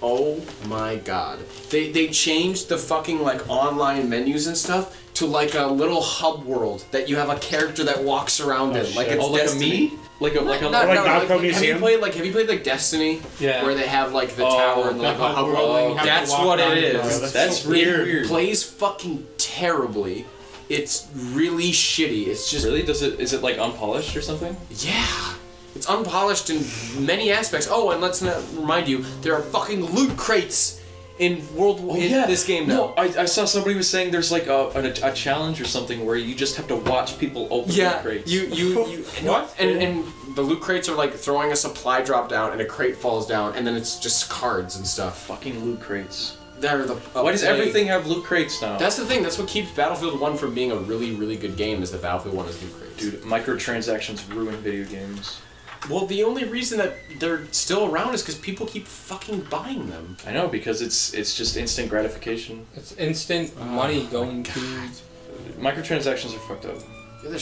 Oh my god. They changed the fucking like online menus and stuff to like a little hub world that you have a character that walks around in. Like it's Destiny. Like a Have you played like Destiny? Yeah. Where they have like the tower and like a hub world? That's what it is. That's really weird. It plays fucking terribly. It's really shitty. It's just really is it like unpolished or something? Yeah. It's unpolished in many aspects. Oh, and let's not remind you, there are fucking loot crates in this game now. No, I saw somebody was saying there's like a challenge or something where you just have to watch people open loot crates. You what? And the loot crates are like throwing a supply drop down and a crate falls down and then it's just cards and stuff. Fucking loot crates. Why does everything have loot crates now? That's the thing. That's what keeps Battlefield 1 from being a really, really good game is that Battlefield 1 is loot crates. Dude, microtransactions ruin video games. Well, the only reason that they're still around is because people keep fucking buying them. I know, because it's just instant gratification. It's instant money going to... Microtransactions are fucked up. Yeah,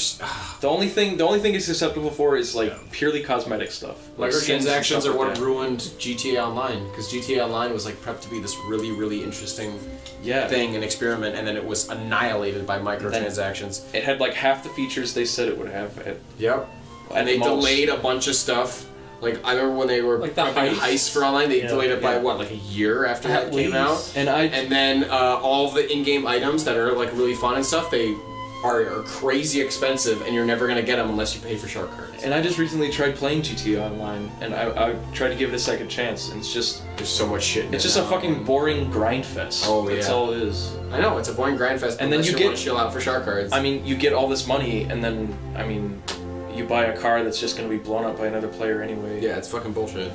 the only thing it's acceptable for is like purely cosmetic stuff. Like microtransactions are what ruined GTA Online, because GTA Online was like prepped to be this really, really interesting thing, an experiment, and then it was annihilated by microtransactions. It had like half the features they said it would have. Yep. And they delayed a bunch of stuff. Like, I remember when they were like the heist for online, they delayed it by what, like a year after that came out? And then all of the in-game items that are like really fun and stuff, they are crazy expensive, and you're never gonna get them unless you pay for shark cards. And I just recently tried playing GTA Online, and I tried to give it a second chance, and it's just... There's so much shit in It's just a fucking boring grind fest. Oh, That's all it is. I know, it's a boring grind fest, and then you want to chill out for shark cards. I mean, you get all this money, and then, I mean... You buy a car that's just going to be blown up by another player anyway. Yeah, it's fucking bullshit.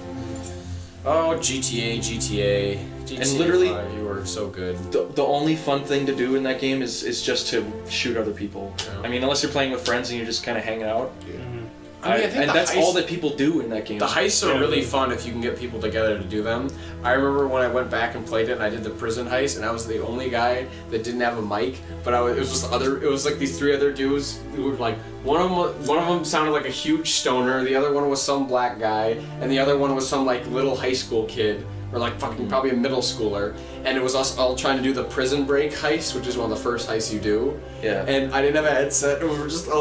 Oh, GTA. And literally, 5, you were so good. The only fun thing to do in that game is just to shoot other people. Yeah. I mean, unless you're playing with friends and you're just kind of hanging out. Yeah. I think that's all that people do in that game. The heists are really fun if you can get people together to do them. I remember when I went back and played it and I did the prison heist and I was the only guy that didn't have a mic, but it was like these 3 other dudes who were like, one of them sounded like a huge stoner, the other one was some black guy, and the other one was some like little high school kid or like fucking probably a middle schooler, and it was us all trying to do the prison break heist, which is one of the first heists you do. Yeah. And I didn't have a headset, and we were just it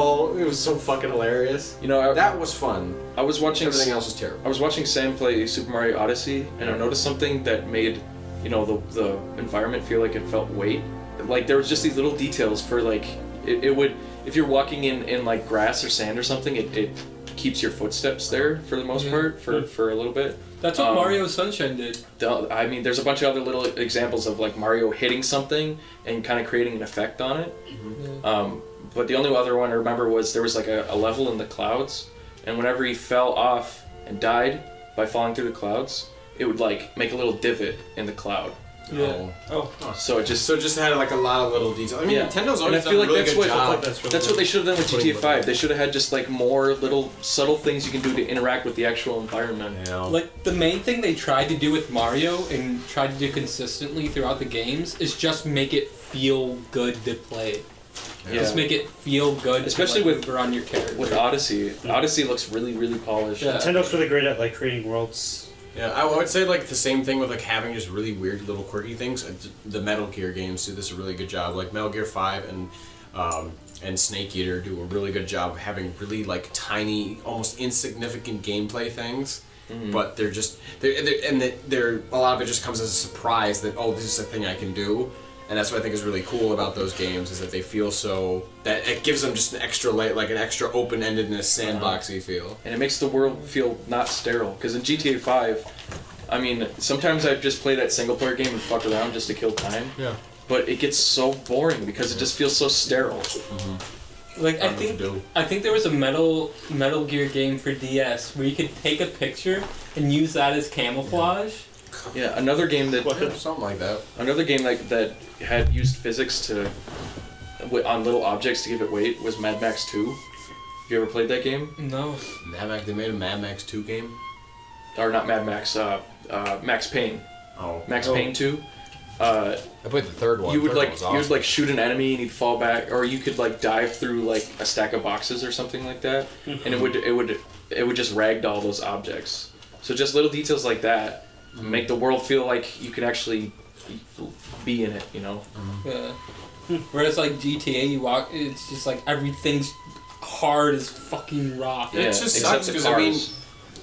was so fucking hilarious. You know, That was fun. I was watching. Everything else was terrible. I was watching Sam play Super Mario Odyssey, and I noticed something that made, you know, the environment feel like it felt weight. Like there was just these little details for like it would, if you're walking in like grass or sand or something, it keeps your footsteps there for the most part for a little bit. That's what Mario Sunshine did. I mean, there's a bunch of other little examples of like Mario hitting something and kind of creating an effect on it. Mm-hmm. But the only other one I remember was there was like a level in the clouds, and whenever he fell off and died by falling through the clouds, it would like make a little divot in the cloud. Yeah. So it just had like a lot of little details. I mean, Nintendo's always done a really good job. That's what they should have done with GTA 5. They should have had just like more little subtle things you can do to interact with the actual environment. Yeah. Like the main thing they tried to do with Mario and tried to do consistently throughout the games is just make it feel good to play. Yeah. Just make it feel good, especially to, like, with on your character. With Odyssey. Odyssey looks really, really polished. Yeah. Nintendo's really great at like creating worlds. Yeah, I would say like the same thing with like having just really weird little quirky things. The Metal Gear games do this a really good job. Like Metal Gear 5 and Snake Eater do a really good job of having really like tiny, almost insignificant gameplay things. Mm-hmm. But they're a lot of it just comes as a surprise that this is a thing I can do. And that's what I think is really cool about those games is that they feel that it gives them just an extra like an extra open-endedness, sandboxy feel. And it makes the world feel not sterile. Because in GTA 5, I mean, sometimes I just play that single-player game and fuck around just to kill time. Yeah. But it gets so boring because it just feels so sterile. Mm-hmm. Like I think there was a Metal Gear game for DS where you could take a picture and use that as camouflage. Yeah, another game that something like that. Another game that had used physics on little objects to give it weight was Mad Max 2. Have you ever played that game? No. They made a Mad Max 2 game? Or not Mad Max, Max Payne. Oh. Max Payne 2. I played the third one. You would like shoot an enemy and he'd fall back, or you could like dive through like a stack of boxes or something like that, and it would just ragdoll those objects. So just little details like that make the world feel like you can actually be in it, you know? Yeah. Whereas like GTA, you walk, it's just like everything's hard as fucking rock. Yeah, it just sucks because I mean,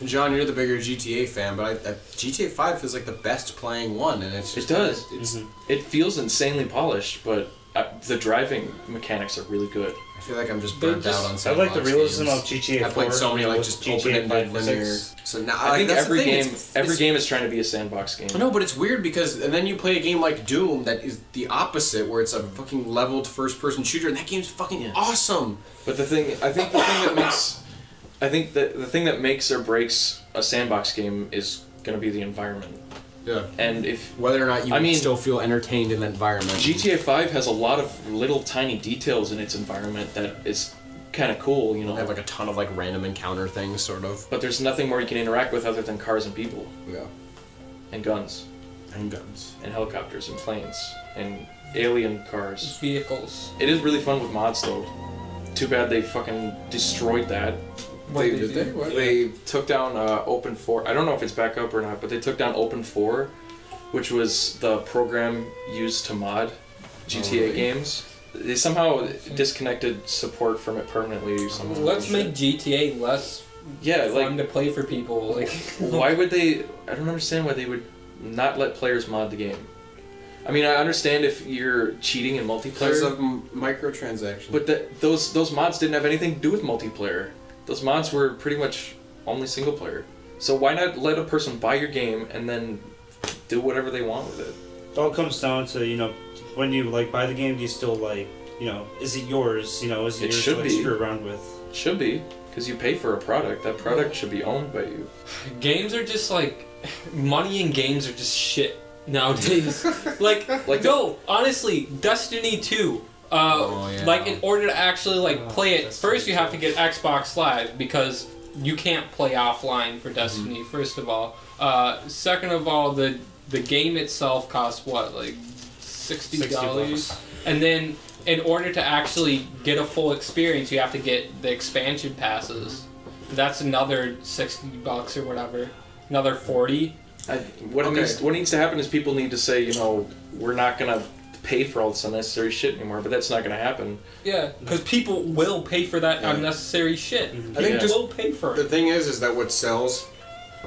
John, you're the bigger GTA fan, but GTA 5 feels like the best playing one, and it's just, it does. It feels insanely polished, but the driving mechanics are really good. I feel like I'm just burnt out on I some like the realism games. of GTA 4. I played so many like just open-ended linear. So now I think that's every the thing, game every game is trying to be a sandbox game. No, but it's weird because and then you play a game like Doom that is the opposite, where it's a fucking leveled first-person shooter, and that game's fucking awesome. But the thing that makes or breaks a sandbox game is going to be the environment. Yeah. And if whether or not you still feel entertained in that environment. GTA 5 has a lot of little tiny details in its environment that is kind of cool, you know. They have like a ton of like random encounter things, sort of. But there's nothing more you can interact with other than cars and people. Yeah. And guns. And guns. And helicopters and planes and alien cars. Vehicles. It is really fun with mods though. Too bad they fucking destroyed that. They took down Open 4. I don't know if it's back up or not, but they took down Open 4, which was the program used to mod GTA games. They somehow disconnected support from it permanently. Let's make GTA less fun to play for people. Like, why would they? I don't understand why they would not let players mod the game. I mean, I understand if you're cheating in multiplayer. Because of microtransactions. But those mods didn't have anything to do with multiplayer. Those mods were pretty much only single player. So why not let a person buy your game and then do whatever they want with it? It all comes down to, you know, when you like buy the game, do you still like, you know, is it yours? You know, is it yours to like, screw around with? Should be, because you pay for a product. That product should be owned by you. Games are just like money in games are just shit nowadays. like no, honestly, Destiny 2. Like in order to actually like play it, first you have to get Xbox Live because you can't play offline for Destiny. First of all, second of all, the game itself costs what, like $60, and then in order to actually get a full experience, you have to get the expansion passes. That's another $60 or whatever, another 40. What needs to happen is people need to say, you know, we're not gonna pay for all this unnecessary shit anymore, but that's not gonna happen. Yeah, because people will pay for that unnecessary shit. I think People will pay for it. The thing is that what sells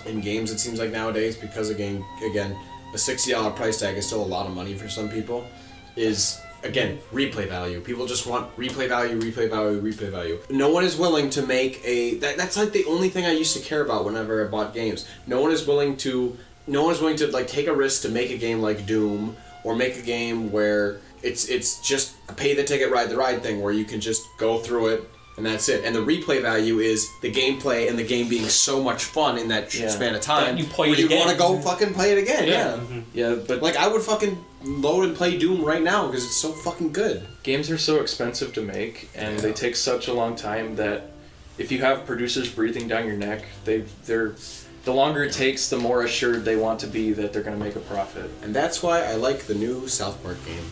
in games, it seems like nowadays, because again, a $60 price tag is still a lot of money for some people, is again replay value. People just want replay value. No one is willing to make that's like the only thing I used to care about whenever I bought games. No one is willing to like take a risk to make a game like Doom, or make a game where it's just a pay the ticket, ride the ride thing, where you can just go through it and that's it. And the replay value is the gameplay and the game being so much fun in that span of time. That you play it you again. want to go fucking play it again. Yeah. Yeah, but Like I would fucking load and play Doom right now because it's so fucking good. games are so expensive to make, and they take such a long time that if you have producers breathing down your neck, they're the longer it takes, the more assured they want to be that they're going to make a profit. And that's why I like the new South Park game.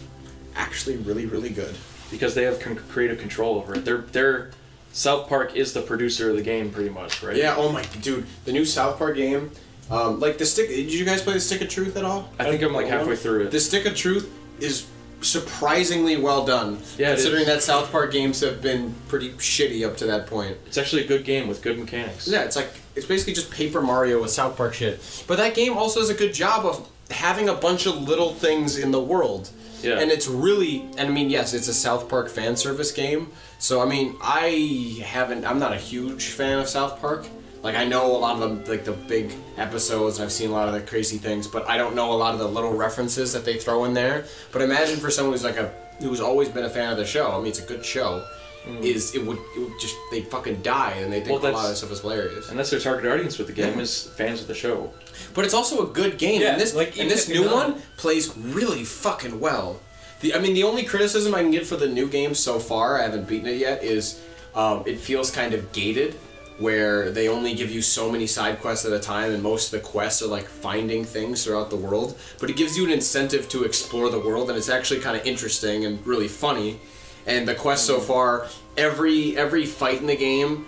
Actually, really, really good. Because they have creative control over it. They're South Park is the producer of the game, pretty much, right? Yeah. Oh my dude, the new South Park game. Like the stick. Did you guys play the Stick of Truth at all? I think I'm like halfway through it. The Stick of Truth is surprisingly well done. Yeah, considering that South Park games have been pretty shitty up to that point. It's actually a good game with good mechanics. Yeah, it's basically just Paper Mario with South Park shit. But that game also does a good job of having a bunch of little things in the world. Yeah. And it's really, and I mean, yes, it's a South Park fan service game. So I mean, I'm not a huge fan of South Park. Like I know a lot of the big episodes, and I've seen a lot of the crazy things, but I don't know a lot of the little references that they throw in there. But imagine for someone who's always been a fan of the show. I mean, it's a good show. It would just they'd fucking die, and they think a lot of this stuff is hilarious. And that's their target audience with the game is fans of the show. But it's also a good game, Yeah, and this new one plays really fucking well. The only criticism I can give for the new game so far, I haven't beaten it yet, is it feels kind of gated, where they only give you so many side quests at a time, and most of the quests are like finding things throughout the world. But it gives you an incentive to explore the world, and it's actually kind of interesting and really funny. And the quest so far, every fight in the game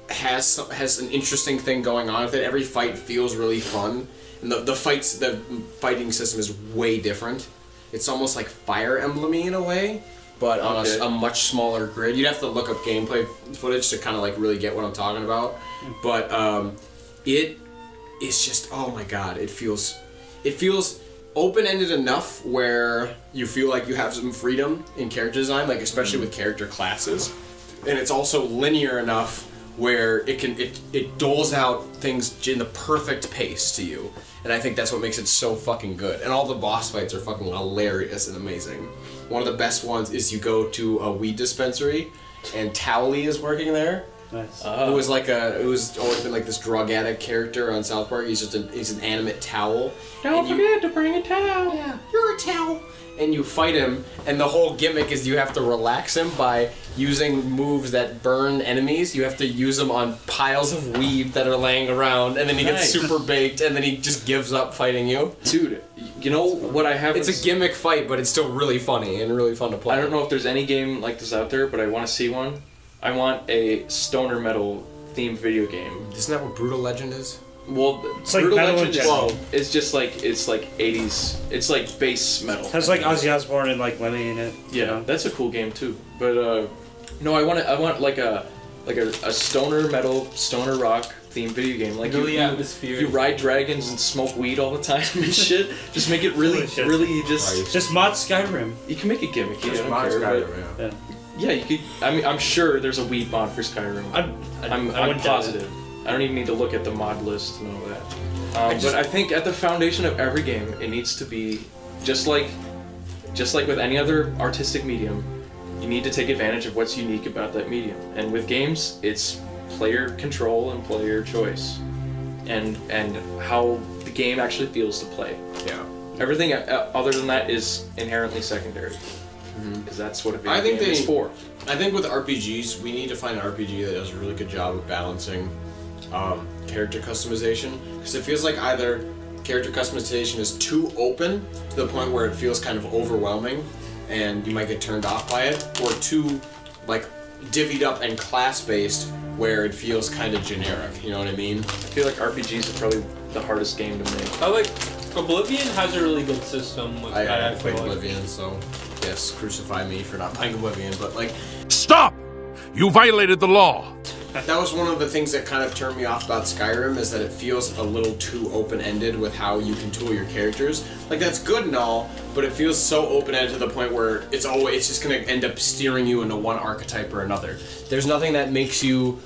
has an interesting thing going on with it. Every fight feels really fun, and the fighting system is way different. It's almost like Fire Emblem-y in a way, but on a much smaller grid. You'd have to look up gameplay footage to kind of like really get what I'm talking about. But it is just, oh my god, it feels open-ended enough where you feel like you have some freedom in character design, like especially with character classes, and it's also linear enough where it doles out things in the perfect pace to you, and I think that's what makes it so fucking good. And all the boss fights are fucking hilarious and amazing. One of the best ones is you go to a weed dispensary, and Towley is working there. Nice. Who's always been like this drug addict character on South Park. He's an animate towel. Don't forget to bring a towel. Yeah, you're a towel. And you fight him, and the whole gimmick is you have to relax him by using moves that burn enemies. You have to use them on piles of weed that are laying around, and then he gets super baked, and then he just gives up fighting you. Dude, you know what I have? It's a gimmick fight, but it's still really funny and really fun to play. I don't know if there's any game like this out there, but I want to see one. I want a stoner metal themed video game. Isn't that what Brutal Legend is? Well, It's like Brutal metal Legend in general. it's just like it's like 80s. It's like bass metal. Has like Ozzy Osbourne and like Lemmy in it. Yeah, You know? that's a cool game too. But no, I want like a stoner metal, stoner rock themed video game. Like Really atmospheric. you ride dragons and smoke weed all the time and shit. Just make it really, Holy shit. really just. Just mod Skyrim. You can make it gimmicky. I don't Mod care. Skyrim, But yeah, you could. I mean, I'm sure there's a weed mod for Skyrim. I'm wouldn't doubt positive. I don't even need to look at the mod list and all that. But I think at the foundation of every game, it needs to be just like with any other artistic medium. You need to take advantage of what's unique about that medium. And with games, it's player control and player choice, and how the game actually feels to play. Yeah. Everything other than that is inherently secondary. Because that's what a video game is for. I think with RPGs, we need to find an RPG that does a really good job of balancing character customization. Because it feels like either character customization is too open to the point where it feels kind of overwhelming and you might get turned off by it, or too like divvied up and class-based where it feels kind of generic. You know what I mean? I feel like RPGs are probably the hardest game to make. I like Oblivion has a really good system with that. I feel played like. Oblivion, so yes, crucify me for not playing Oblivion, but like Stop! You violated the law. that was one of the things that kind of turned me off about Skyrim is that it feels a little too open-ended with how you can tool your characters. Like that's good and all, but it feels so open-ended to the point where it's just gonna end up steering you into one archetype or another. There's nothing that makes you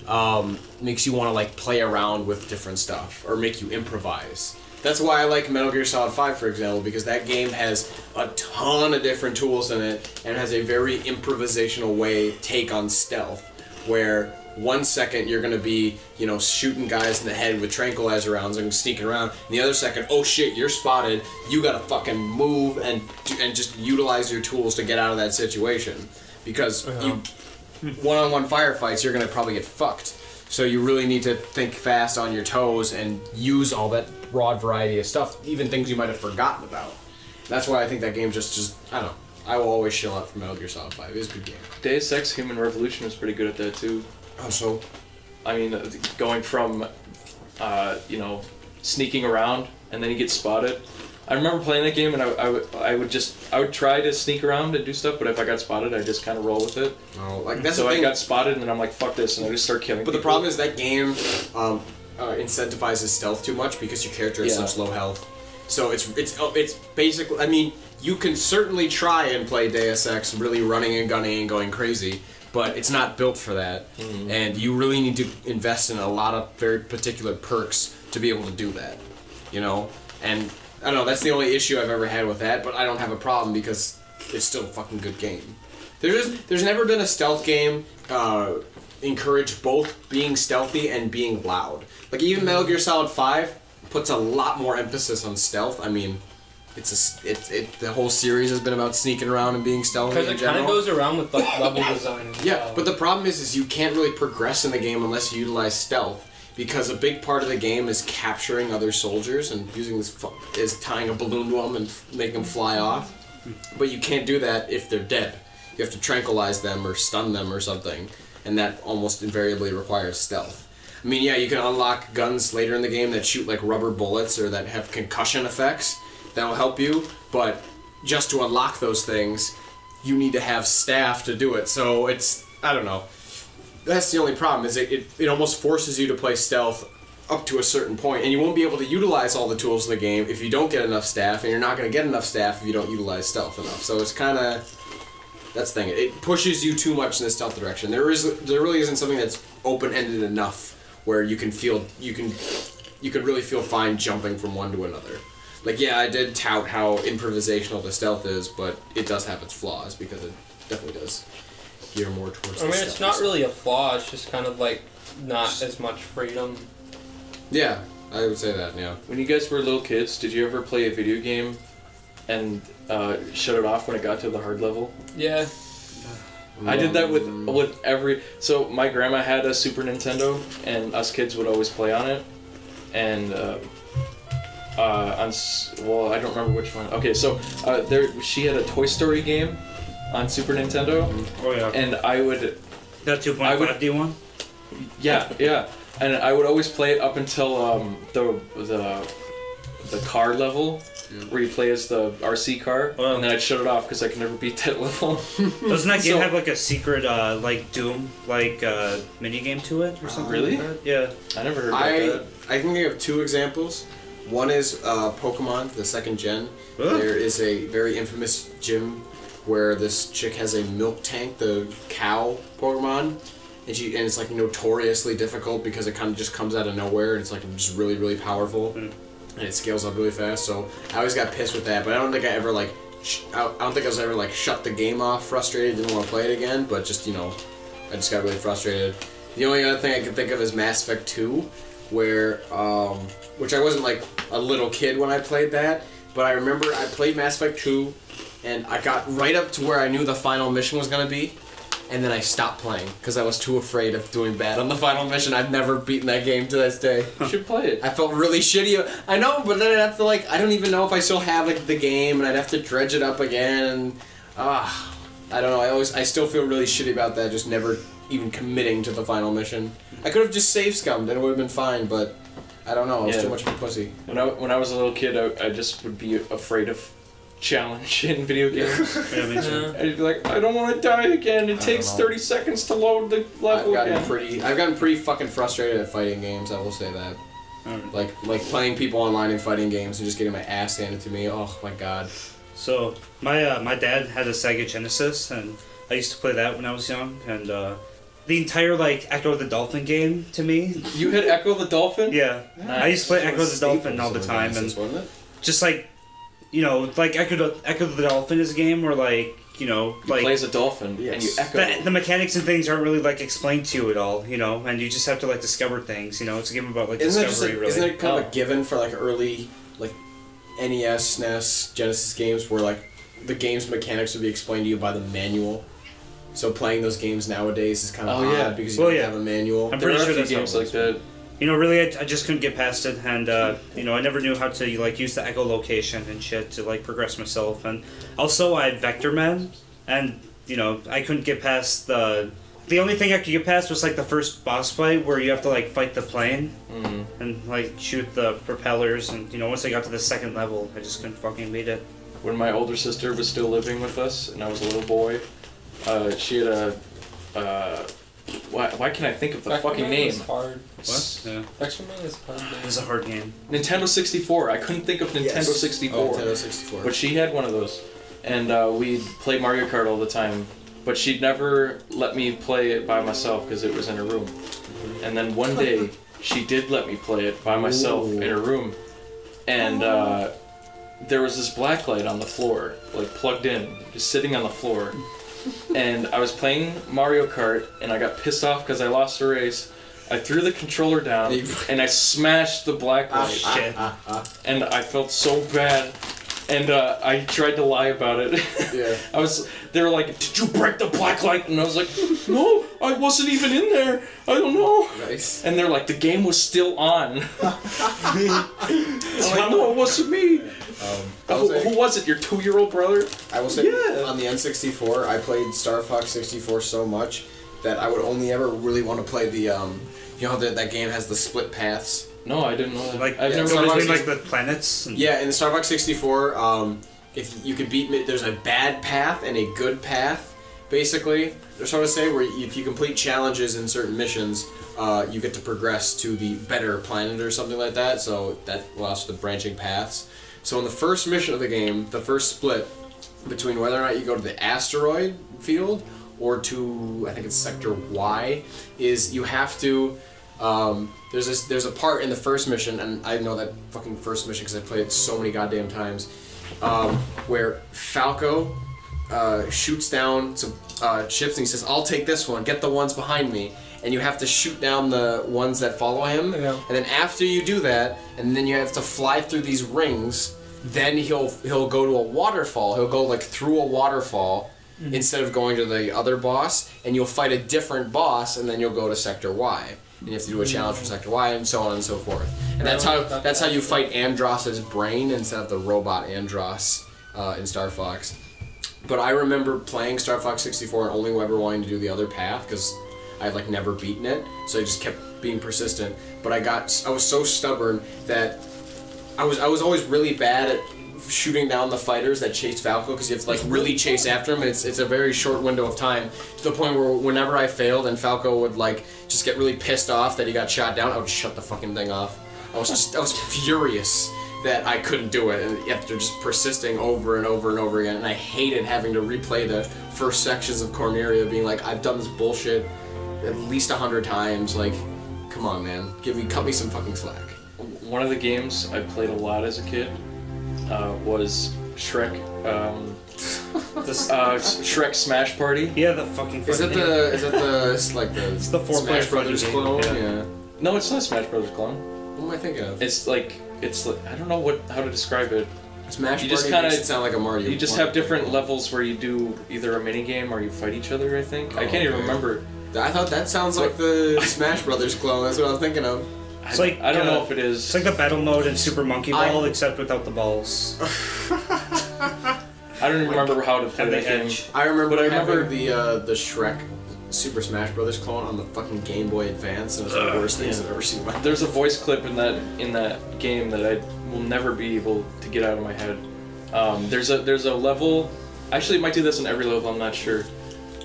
want to like play around with different stuff or make you improvise. That's why I like Metal Gear Solid 5, for example, because that game has a ton of different tools in it and has a very improvisational take on stealth, where 1 second you're gonna be, shooting guys in the head with tranquilizer rounds and sneaking around, and the other second, oh shit, you're spotted, you gotta fucking move and just utilize your tools to get out of that situation. Because one-on-one firefights, you're gonna probably get fucked. So you really need to think fast on your toes and use all that broad variety of stuff, even things you might have forgotten about. That's why I think that game just I don't know. I will always chill out for Metal Gear Solid 5. It is a good game. Deus Ex Human Revolution was pretty good at that too. Oh, so? I mean, going from, sneaking around and then you get spotted. I remember playing that game and I would try to sneak around and do stuff, but if I got spotted, I just kind of roll with it. Oh, like that's so the thing. I got spotted and then I'm like, fuck this, and I just start killing But people. the problem is that game incentivizes stealth too much because your character has such low health. So it's basically, I mean, you can certainly try and play Deus Ex really running and gunning and going crazy, but it's not built for that. Mm-hmm. And you really need to invest in a lot of very particular perks to be able to do that, And I don't know, that's the only issue I've ever had with that, but I don't have a problem because it's still a fucking good game. There's never been a stealth game encourage both being stealthy and being loud. Like even Metal Gear Solid 5 puts a lot more emphasis on stealth. I mean, the whole series has been about sneaking around and being stealthy. Because it kind of goes around with like level design. Yeah, but the problem is you can't really progress in the game unless you utilize stealth. Because a big part of the game is capturing other soldiers and using is tying a balloon to them and making them fly off. But you can't do that if they're dead. You have to tranquilize them or stun them or something, and that almost invariably requires stealth. I mean, yeah, you can unlock guns later in the game that shoot like rubber bullets or that have concussion effects. That will help you, but just to unlock those things, you need to have staff to do it. So I don't know. That's the only problem, is it almost forces you to play stealth up to a certain point, and you won't be able to utilize all the tools in the game if you don't get enough staff, and you're not going to get enough staff if you don't utilize stealth enough. So it's kind of, that's the thing. It pushes you too much in the stealth direction. There really isn't something that's open-ended enough where you can really feel fine jumping from one to another. Like, yeah, I did tout how improvisational the stealth is, but it does have its flaws because it definitely does gear more towards the stealth. It's not really a flaw, it's just kind of like not as much freedom. Yeah, I would say that, yeah. When you guys were little kids, did you ever play a video game and shut it off when it got to the hard level? Yeah. I did that with every... So my grandma had a Super Nintendo, and us kids would always play on it. And, I don't remember which one. Okay, so she had a Toy Story game on Super Nintendo. Oh, yeah. And I would... That 2.5D one? Yeah. And I would always play it up until the car level, where you play as the RC car, and then I'd shut it off because I could never beat that level. Doesn't that game have like a secret Doom mini game to it or something? Really? Like that? Yeah. I never heard about that. I can think of two examples. One is Pokemon, the second gen. There is a very infamous gym where this chick has a milk tank, the cow Pokemon, and it's like notoriously difficult because it kind of just comes out of nowhere, and it's like just really, really powerful, and it scales up really fast. So I always got pissed with that, but I don't think I ever I don't think I was ever shut the game off, frustrated, didn't want to play it again, but just I just got really frustrated. The only other thing I can think of is Mass Effect 2, where which I wasn't a little kid when I played that, but I remember I played Mass Effect 2, and I got right up to where I knew the final mission was gonna be, and then I stopped playing because I was too afraid of doing bad on the final mission. I've never beaten that game to this day. You should play it. I felt really shitty. I know, but then I'd have to I don't even know if I still have the game, and I'd have to dredge it up again. And I don't know. I still feel really shitty about that. Just never even committing to the final mission. I could have just save scummed and it would have been fine, but I don't know. I was too much of a pussy. When I was a little kid, I just would be afraid of challenge in video games. Yeah, me too. I'd be like, I don't want to die again. It takes 30 seconds to load the level I've gotten pretty fucking frustrated at fighting games. I will say that. Like playing people online in fighting games and just getting my ass handed to me. Oh my god. So my dad had a Sega Genesis, and I used to play that when I was young, and the entire like Echo the Dolphin game to me. You had Echo the Dolphin? Yeah, Nice. I used to play Echo the Dolphin all the time, and just like, you know, like Echo the Dolphin is a game where like, you know, like play as a dolphin and you echo. the mechanics and things aren't really like explained to you at all, you know, and you just have to like discover things, you know. It's a game about like discovery, really. Isn't it kind of a given for like early like NES, SNES, Genesis games where like the game's mechanics would be explained to you by the manual? So playing those games nowadays is kind of odd because you don't have a manual. I'm pretty sure there's games like that. You know, really, I just couldn't get past it, and you know, I never knew how to like use the echolocation and shit to like progress myself. And also, I had Vector Man, and you know, I couldn't get past the only thing I could get past was like the first boss fight where you have to like fight the plane and like shoot the propellers. And you know, once I got to the second level, I just couldn't fucking beat it. When my older sister was still living with us and I was a little boy, she had a. Why can't I think of the fucking name? Is hard. What? Yeah. Vector Man is hard. It was a hard game. Nintendo 64. I couldn't think of Nintendo 64. Oh, Nintendo 64. But she had one of those. And we'd play Mario Kart all the time. But she'd never let me play it by myself because it was in her room. And then one day, she did let me play it by myself in her room. And there was this black light on the floor, like plugged in, just sitting on the floor. And I was playing Mario Kart, and I got pissed off because I lost a race. I threw the controller down, and I smashed the black light. Shit. And I felt so bad. And I tried to lie about it. Yeah. They were like, "Did you break the black light?" And I was like, "No, I wasn't even in there. I don't know." Nice. And they're like, "The game was still on." I'm like, "No, it wasn't me." Who was it? Your 2-year-old brother? I will say on the N64, I played Star Fox 64 so much that I would only ever really want to play the, you know how that game has the split paths? No, I didn't know that. Like, I've never so played between like the planets. And Yeah, in the Star Fox 64, if you could beat, there's a bad path and a good path, basically. They're sort of say where if you complete challenges in certain missions, you get to progress to the better planet or something like that. So that allows for the branching paths. So in the first mission of the game, the first split between whether or not you go to the asteroid field or to, I think it's Sector Y, is you have to, there's a part in the first mission, and I know that fucking first mission because I played it so many goddamn times, where Falco shoots down some ships and he says, "I'll take this one, get the ones behind me." And you have to shoot down the ones that follow him. Yeah. And then after you do that, and then you have to fly through these rings, then he'll go to a waterfall. He'll go like through a waterfall instead of going to the other boss, and you'll fight a different boss, and then you'll go to Sector Y. And you have to do a challenge for Sector Y, and so on and so forth. And that's how you fight Andross's brain instead of the robot Andross in Star Fox. But I remember playing Star Fox 64 and only ever wanting to do the other path because I had like never beaten it, so I just kept being persistent. But I was so stubborn that I was always really bad at shooting down the fighters that chased Falco because you have to like really chase after him. And it's a very short window of time to the point where whenever I failed and Falco would like just get really pissed off that he got shot down, I would shut the fucking thing off. I was furious that I couldn't do it, and after just persisting over and over and over again, and I hated having to replay the first sections of Corneria, being like, I've done this bullshit at least 100 times. Like, come on, man, cut me some fucking slack. One of the games I played a lot as a kid was Shrek. Shrek Smash Party. yeah, the fucking. Is it the four-player Smash Brothers fighting clone? game, Yeah. No, it's not Smash Brothers clone. What am I thinking of? It's like I don't know how to describe it. Smash You Party just kinda- makes it sound like a Mario. You just have different levels where you do either a mini game or you fight each other. I think I can't even remember. I thought that sounds like the Smash Brothers clone. That's what I was thinking of. It's like I don't know if it is. It's like the battle mode in Super Monkey Ball, except without the balls. I don't even remember how to play Have that the game. edge. I remember But I having remember- the Shrek Super Smash Brothers clone on the fucking Game Boy Advance, and it was one of the worst things yeah. I've ever seen in my life. There's a voice clip in that game that I will never be able to get out of my head. There's a level. Actually, it might do this in every level. I'm not sure.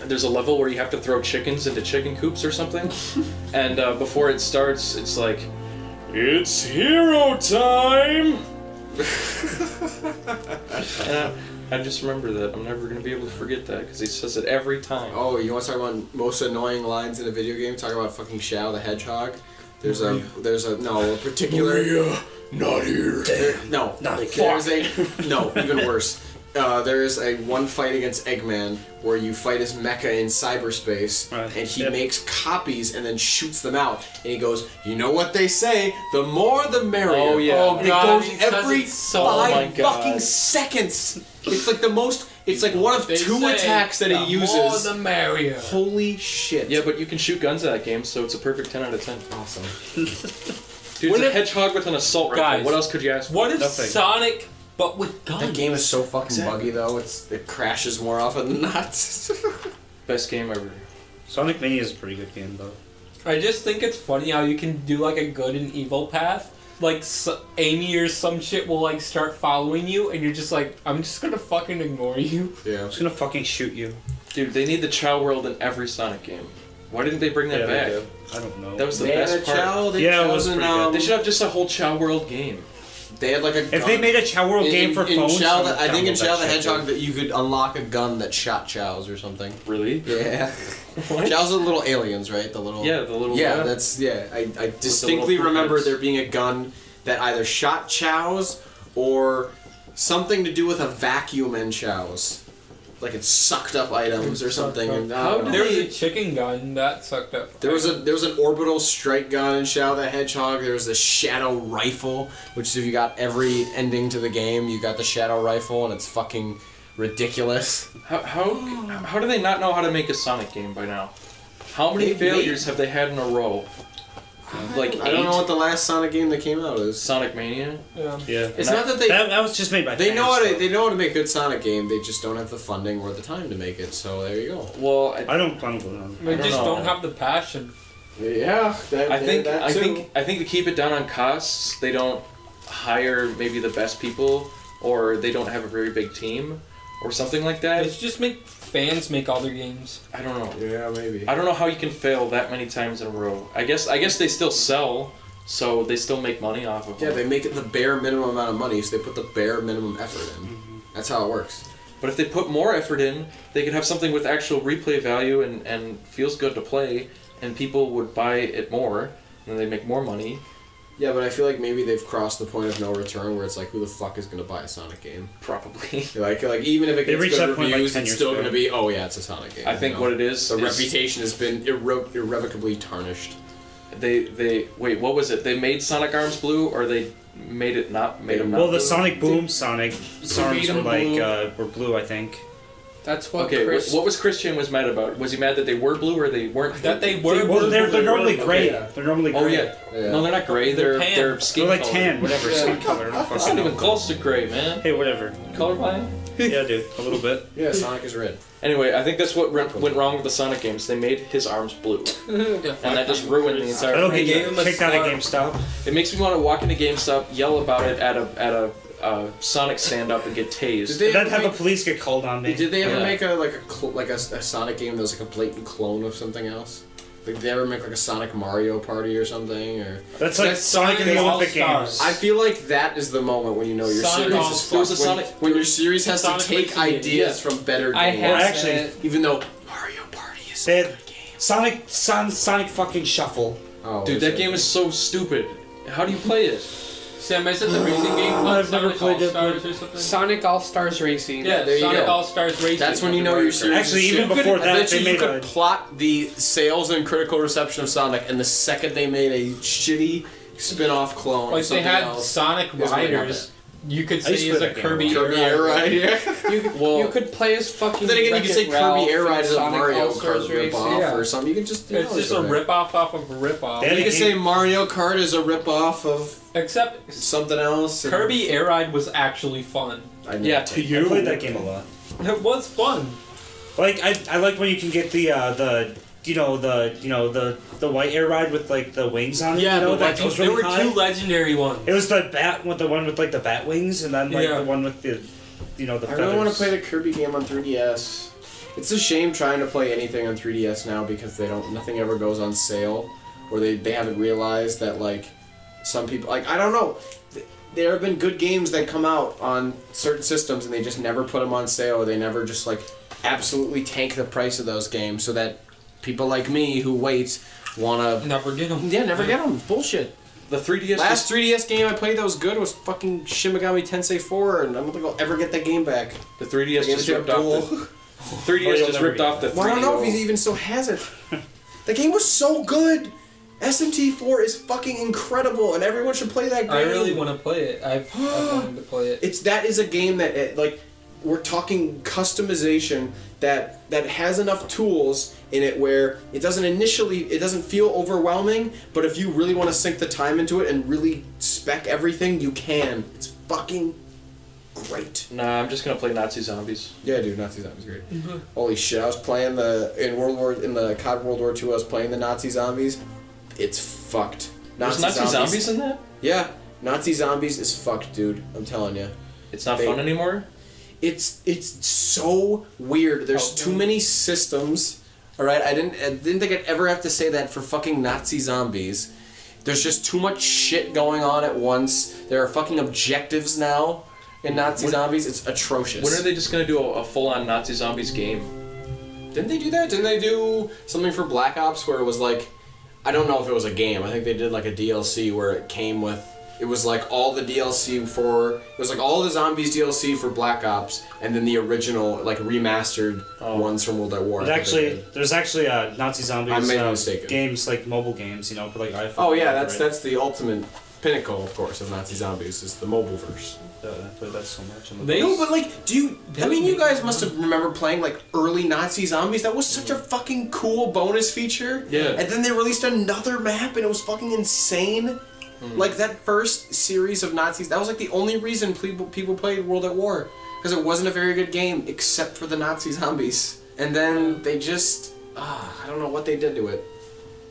There's a level where you have to throw chickens into chicken coops or something, and before it starts, it's like, "It's hero time." And I just remember that. I'm never gonna be able to forget that because he says it every time. Oh, you want to talk about most annoying lines in a video game? Talk about fucking Shao the Hedgehog. There's a particular. Not here. No, Not there's even worse. There's a one fight against Eggman where you fight as Mecha in cyberspace, Right. and he Yep. makes copies and then shoots them out. And he goes, "You know what they say? The more, the merrier." Oh, yeah. Oh, And God, it goes he says every it so- Oh my 5 God. fucking seconds. It's like the most. It's like one of They 2 say attacks that he the uses. more the merrier. Holy shit! Yeah, but you can shoot guns at that game, so it's a perfect 10 out of 10. Awesome. Dude, What it's a if- hedgehog with an assault rifle. Guys, What else could you ask for? What if Nothing. Sonic, but with guns? That game is so fucking buggy though. It crashes more often than not. Best game ever. Sonic Mania is a pretty good game, though. I just think it's funny how you can do like a good and evil path. Like Amy or some shit will like start following you, and you're just like, I'm just gonna fucking ignore you. Yeah. I'm just gonna fucking shoot you. Dude, they need the Chow World in every Sonic game. Why didn't they bring that Yeah, back? they do. I don't know. That was the best part. Yeah, it was pretty good. They should have just a whole Chow World game. They had like a. If they made a Chow World game for phones, Chow, I would I think in download Chow that the shit, Hedgehog dude. that you could unlock a gun that shot chows or something. Really? Yeah. What? Chows are the little aliens, right? The little. Yeah, the little. Yeah, I distinctly little remember heads. there being a gun that either shot chows or something to do with a vacuum in chows. Like it sucked up items or something. And, I don't know. There was a chicken gun that sucked up. There was an orbital strike gun in Shao the Hedgehog. There was the shadow rifle, which if you got every ending to the game, you got the shadow rifle, and it's fucking ridiculous. How do they not know how to make a Sonic game by now? How many failures have they had in a row? Like 8? I don't know what the last Sonic game that came out is. Sonic Mania? Yeah. Yeah. It's not that they That was just made by they fans, know how to though. they know how to make good Sonic game. They just don't have the funding or the time to make it. So there you go. Well, I don't plan on going on. They I don't just know. don't have the passion. Yeah, I think to keep it down on costs, they don't hire maybe the best people, or they don't have a very big team, or something like that. It's just make fans make all their games. I don't know. Yeah, maybe. I don't know how you can fail that many times in a row. I guess they still sell, so they still make money off of them. Yeah, they make it the bare minimum amount of money, so they put the bare minimum effort in. That's how it works. But if they put more effort in, they could have something with actual replay value and feels good to play, and people would buy it more, and they make more money. Yeah, but I feel like maybe they've crossed the point of no return where it's like, who the fuck is gonna buy a Sonic game? Probably. Like even if it They gets reached good that point, like, reviews, 10 it's years still ago. gonna be, oh yeah, it's a Sonic game. I think what it is the is reputation has been irrevocably tarnished. they wait. What was it? They made Sonic Arms blue, or they made it not made them not Well, the blue? Sonic Boom Sonic arms were them like blue. were blue, I think. That's what Okay, Chris. what was Christian was mad about? Was he mad that they were blue or they weren't? That they were. Well, they're normally Okay. gray. Yeah. They're normally gray. Oh yeah. Yeah. No, they're not gray. They're They're tan. skin They're like color. tan, whatever, Yeah. skin color. I don't That's fucking not even know. close to gray, man. Hey, whatever. Colorblind. Yeah, dude, a little bit. Yeah, Sonic is red. Anyway, I think that's what went wrong with the Sonic games. They made his arms blue, and that just ruined the entire. That'll They get gave you him a kicked out of star. GameStop. It makes me want to walk into GameStop, yell about it at a Sonic stand up, and get tased. Did they And then ever have the make, police get called on me. did they ever Yeah. make a Sonic game that was like a blatant clone of something else? Like, did they ever make like a Sonic Mario Party or something? Or That's like That's Sonic in the Sonic Olympic All-Stars. Games. I feel like that is the moment when you know your Sonic series All-Stars. is There was a fucked. Sonic- When your series has Sonic to take Racing game, ideas from better I games. have actually- that. Even though Mario Party is They a had good game. Sonic fucking Shuffle. Oh, Dude, that game is so stupid. How do you play it? Sam, is it the racing game called I've never Sonic played it, All-Stars or something? Sonic All Stars Racing. Yeah, there you Sonic go. All-Stars Racing. That's when you know your series Actually, is even shit. before I that, bet they you made could a- plot the sales and critical reception of Sonic, and the second they made a shitty spin-off clone Like of they something had else, Sonic Here's what Riders. You could I used say to as play a that game Kirby, a lot. Kirby Air Ride, yeah. You could play as fucking. Then again, you could say Wreck-It Ralph Kirby Air in Ride is a Sonic Mario All-Stars Kart Racing. ripoff Yeah. or something. You can just. It's just a rip-off off of a rip-off. They had You a can say game- Mario Kart is a ripoff of Except something else. and- Kirby Air Ride was actually fun. I never Yeah, to played. you. I played that game a lot. It was fun. Like I like when you can get the white air ride with like the wings on it. Yeah, you know, but that goes there really were high. 2 legendary ones. It was the one with like the bat wings, and then like Yeah. the one with the the I feathers. really want to play the Kirby game on 3DS. It's a shame trying to play anything on 3DS now because nothing ever goes on sale, or they haven't realized that like some people I don't know. There have been good games that come out on certain systems and they just never put them on sale, or they never just like absolutely tank the price of those games so that people like me who wait wanna Never get them. get them. Bullshit. The 3DS. Last 3DS game I played that was good was fucking Shin Megami Tensei 4, and I don't think I'll ever get that game back. The 3DS The just game's ripped off dual. the 3DS you'll just never ripped get off the 3D. Well, I don't know if he even still has it. The game was so good. SMT4 is fucking incredible, and everyone should play that game. I really want to play it. I've wanted to play it. That is a game that like we're talking customization that has enough tools in it where it doesn't feel overwhelming, but if you really want to sink the time into it and really spec everything, you can. It's fucking great. Nah, I'm just gonna play Nazi Zombies. Yeah, dude, Nazi Zombies great. Holy shit, I was playing in the COD World War II. I was playing the Nazi Zombies. It's fucked. There's Nazi Zombies in that? Yeah, Nazi Zombies is fucked, dude. I'm telling you. It's not fun anymore? It's so weird. There's too many systems. All right, I didn't think I'd ever have to say that for fucking Nazi Zombies. There's just too much shit going on at once. There are fucking objectives now in Nazi Zombies. It's atrocious. When are they just gonna do a full-on Nazi Zombies game? Didn't they do that? Didn't they do something for Black Ops where it was like, I don't know if it was a game. I think they did like a DLC where it came with, it was like all the DLC for, it was like all the Zombies DLC for Black Ops, and then the original, like remastered ones from World at War. There's actually Nazi Zombies I may be mistaken. games, like mobile games, you know, for like iPhone. Oh yeah, right? that's the ultimate pinnacle, of course, of Nazi Zombies, is the mobile verse. I played that so much. No, but like, you guys must have remember playing like early Nazi Zombies. That was such a fucking cool bonus feature. Yeah. And then they released another map, and it was fucking insane. Like that first series of Nazis, that was like the only reason people played World at War, because it wasn't a very good game except for the Nazi Zombies. And then they just, I don't know what they did to it.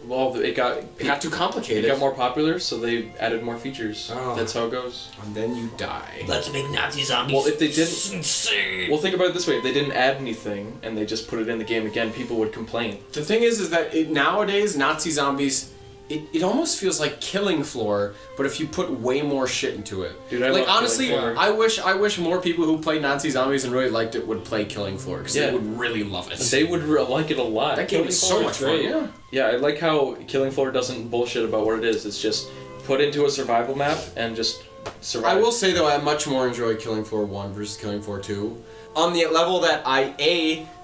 Well, it got too complicated. It got more popular, so they added more features. Oh. That's how it goes. And then you die. Let's make Nazi Zombies. Well, if they didn't, insane. well, think about it this way: if they didn't add anything and they just put it in the game again, people would complain. The thing is that nowadays Nazi Zombies, it almost feels like Killing Floor, but if you put way more shit into it. Dude, I like love honestly, Killing Floor. I wish more people who played Nazi Zombies and really liked it would play Killing Floor, because Yeah. they would really love it. They would like it a lot. That game is so much fun. Yeah. Yeah, I like how Killing Floor doesn't bullshit about what it is. It's just put into a survival map and just survive. I will say though, I much more enjoy Killing Floor 1 versus Killing Floor 2. On the level that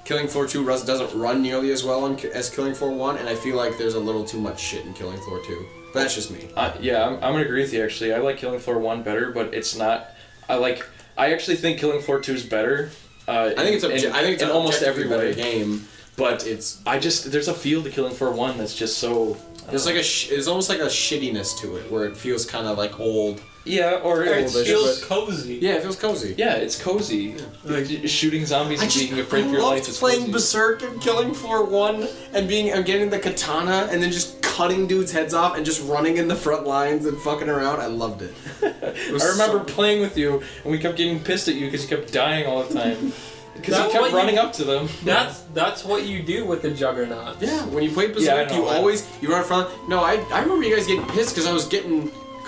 Killing Floor 2 doesn't run nearly as well as Killing Floor 1, and I feel like there's a little too much shit in Killing Floor 2. But that's just me. Yeah, I'm gonna agree with you actually. I like Killing Floor 1 better, but it's not. I actually think Killing Floor 2 is better. I think it's in almost every better way. game. But there's a feel to Killing Floor 1 that's just so. There's like it's almost like a shittiness to it, where it feels kind of like old. Yeah, or It oldish, feels but- cozy. Yeah, it feels cozy. Yeah, it's cozy. Like shooting zombies and being afraid for your life is playing cozy. Berserk and Killing Floor 1 and getting the katana and then just cutting dudes' heads off and just running in the front lines and fucking around. I loved it. I remember playing with you, and we kept getting pissed at you because you kept dying all the time. Because you That's kept what running up to them. That's what you do with the Juggernaut. Yeah, when you played Yeah, I Berserk, know. you run in front. No, I remember you guys getting pissed because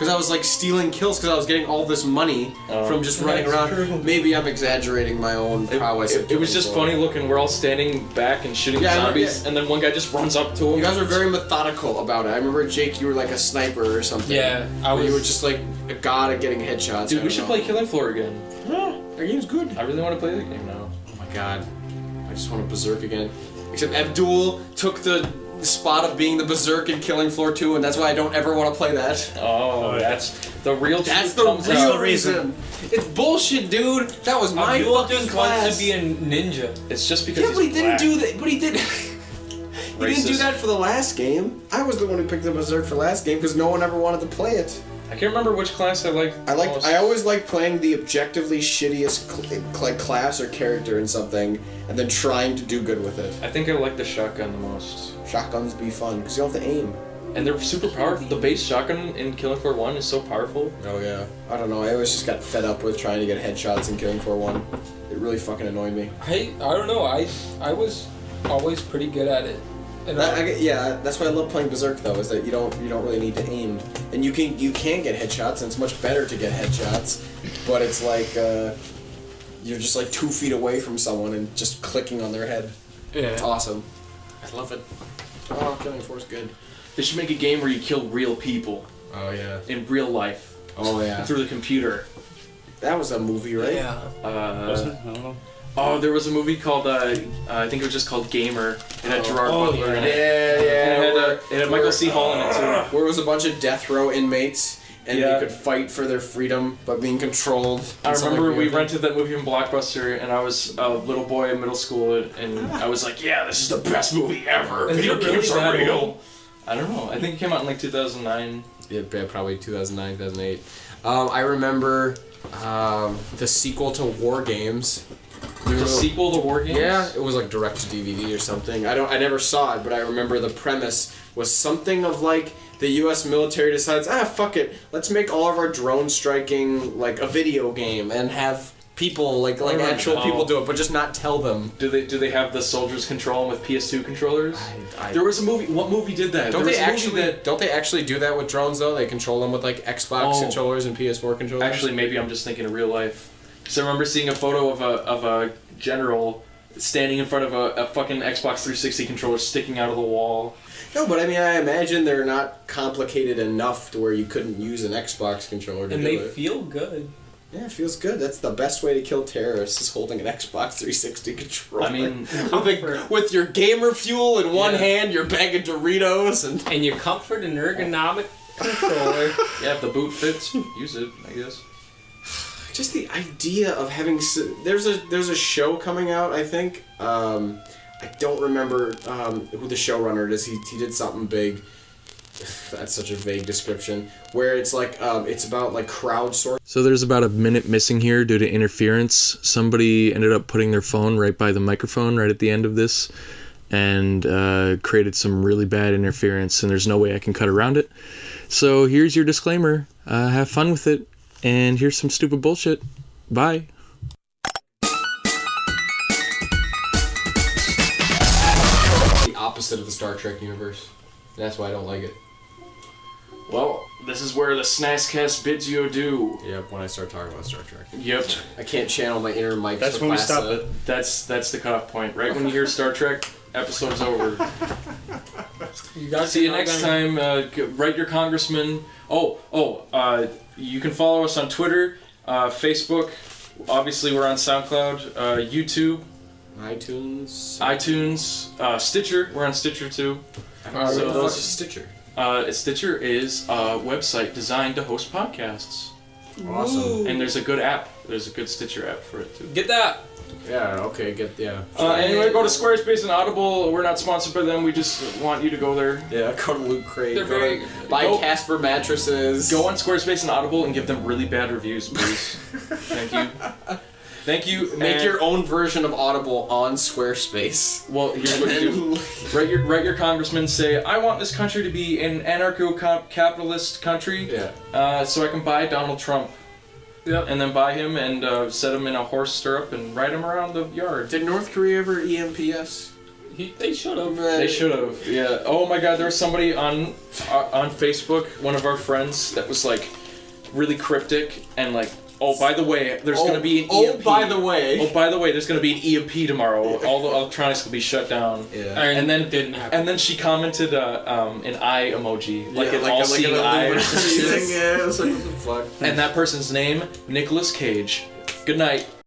I was like stealing kills because I was getting all this money from just running That's around. true. Maybe I'm exaggerating my own prowess. It was just funny looking. We're all standing back and shooting Yeah, I remember, zombies, and then one guy just runs up to him. You guys were very methodical about it. I remember, Jake, you were like a sniper or something. Yeah, You were just like a god at getting headshots. Dude, we should play Killing Floor again. That game's good. I really want to play that game now. Oh my god. I just want to Berserk again. Except Abdul took the spot of being the Berserk in Killing Floor 2, and that's why I don't ever want to play that. Oh, that's the real. That's truth the comes real out. reason. It's bullshit, dude. That was my Abdul fucking just class. wants to be a ninja. It's just because. Yeah, but he he's didn't black. do that. But he did. He didn't do Racist. that for the last game. I was the one who picked up Berserk for last game because no one ever wanted to play it. I can't remember which class I liked. I always like playing the objectively shittiest class or character in something, and then trying to do good with it. I think I like the shotgun the most. Shotguns be fun because you don't have to aim. And they're super powerful. The base shotgun in Killing Floor 1 is so powerful. Oh yeah. I don't know. I always just got fed up with trying to get headshots in Killing Floor 1. It really fucking annoyed me. I don't know. I was always pretty good at it. And Yeah, that's why I love playing Berserk though, is that you don't really need to aim, and you can get headshots, and it's much better to get headshots, but it's like you're just like 2 feet away from someone and just clicking on their head. Yeah. It's awesome. I love it. Oh, Killing Floor is good. They should make a game where you kill real people Oh yeah. in real life Oh yeah. through the computer. That was a movie, right? Yeah. Wasn't it? I don't know. Oh, there was a movie called I think it was just called Gamer. It had Gerard Butler in it. Yeah. It had Michael C. Hall in it too. Where it was a bunch of death row inmates, and Yeah. they could fight for their freedom by being controlled. I remember we rented that movie in Blockbuster, and I was a little boy in middle school, and I was like, "Yeah, this is the best movie ever. Is Video it really games are that real." old? I don't know. I think it came out in like 2009. Yeah, probably 2009, 2008. I remember the sequel to War Games. The sequel to War Games? Yeah, it was like direct to DVD or something. I never saw it, but I remember the premise was something of like the U.S. military decides, fuck it, let's make all of our drone striking like a video game and have people like actual people do it, but just not tell them. Do they have the soldiers control them with PS2 controllers? There was a movie. What movie did that? Don't they actually do that with drones though? They control them with like Xbox controllers and PS4 controllers. Actually, maybe I'm just thinking of real life. So I remember seeing a photo of a general standing in front of a fucking Xbox 360 controller sticking out of the wall. No, but I mean, I imagine they're not complicated enough to where you couldn't use an Xbox controller to and do they it. feel good. Yeah, it feels good. That's the best way to kill terrorists, is holding an Xbox 360 controller. I mean, with your gamer fuel in one hand, your bag of Doritos, and your comfort and ergonomic controller. Yeah, if the boot fits, use it, I guess. just the idea of having there's a show coming out, I think. I don't remember who the showrunner is. He did something big. That's such a vague description. Where it's like it's about like crowdsourcing. So there's about a minute missing here due to interference. Somebody ended up putting their phone right by the microphone right at the end of this, and created some really bad interference. And there's no way I can cut around it. So here's your disclaimer. Have fun with it. And here's some stupid bullshit. Bye. The opposite of the Star Trek universe. That's why I don't like it. Well, this is where the Snastcast bids you adieu. Yep, when I start talking about Star Trek. Yep. I can't channel my inner Mike. That's when we stop it. That's the cutoff point. Right when you hear Star Trek, episode's over. See you next time. Write your congressman. You can follow us on Twitter, Facebook. Obviously, we're on SoundCloud, YouTube, iTunes, Stitcher. We're on Stitcher too. So those Stitcher. Stitcher is a website designed to host podcasts. Awesome. And there's a good app. There's a good Stitcher app for it too. Get that. Yeah. Okay. Anyway, go to Squarespace and Audible. We're not sponsored by them. We just want you to go there. Yeah, go to Loot Crate. They're buy Casper mattresses. Go on Squarespace and Audible and give them really bad reviews, please. Thank you. Thank you. Make your own version of Audible on Squarespace. Well, here's what you do. Write your congressman. Say, I want this country to be an anarcho-capitalist country. Yeah. So I can buy Donald Trump. Yep. And then buy him and set him in a horse stirrup and ride him around the yard. Did North Korea ever EMPS? They should have. They should have. Yeah. Oh my God, there was somebody on Facebook, one of our friends, that was like really cryptic and like, oh, by the way, there's going to be an EMP. Oh, by the way, there's going to be an EMP tomorrow. All the electronics will be shut down. Yeah. And then didn't happen. And then she commented an eye emoji, like an all-seeing eye. Yeah, it's like, what the fuck? And that person's name, Nicolas Cage. Good night.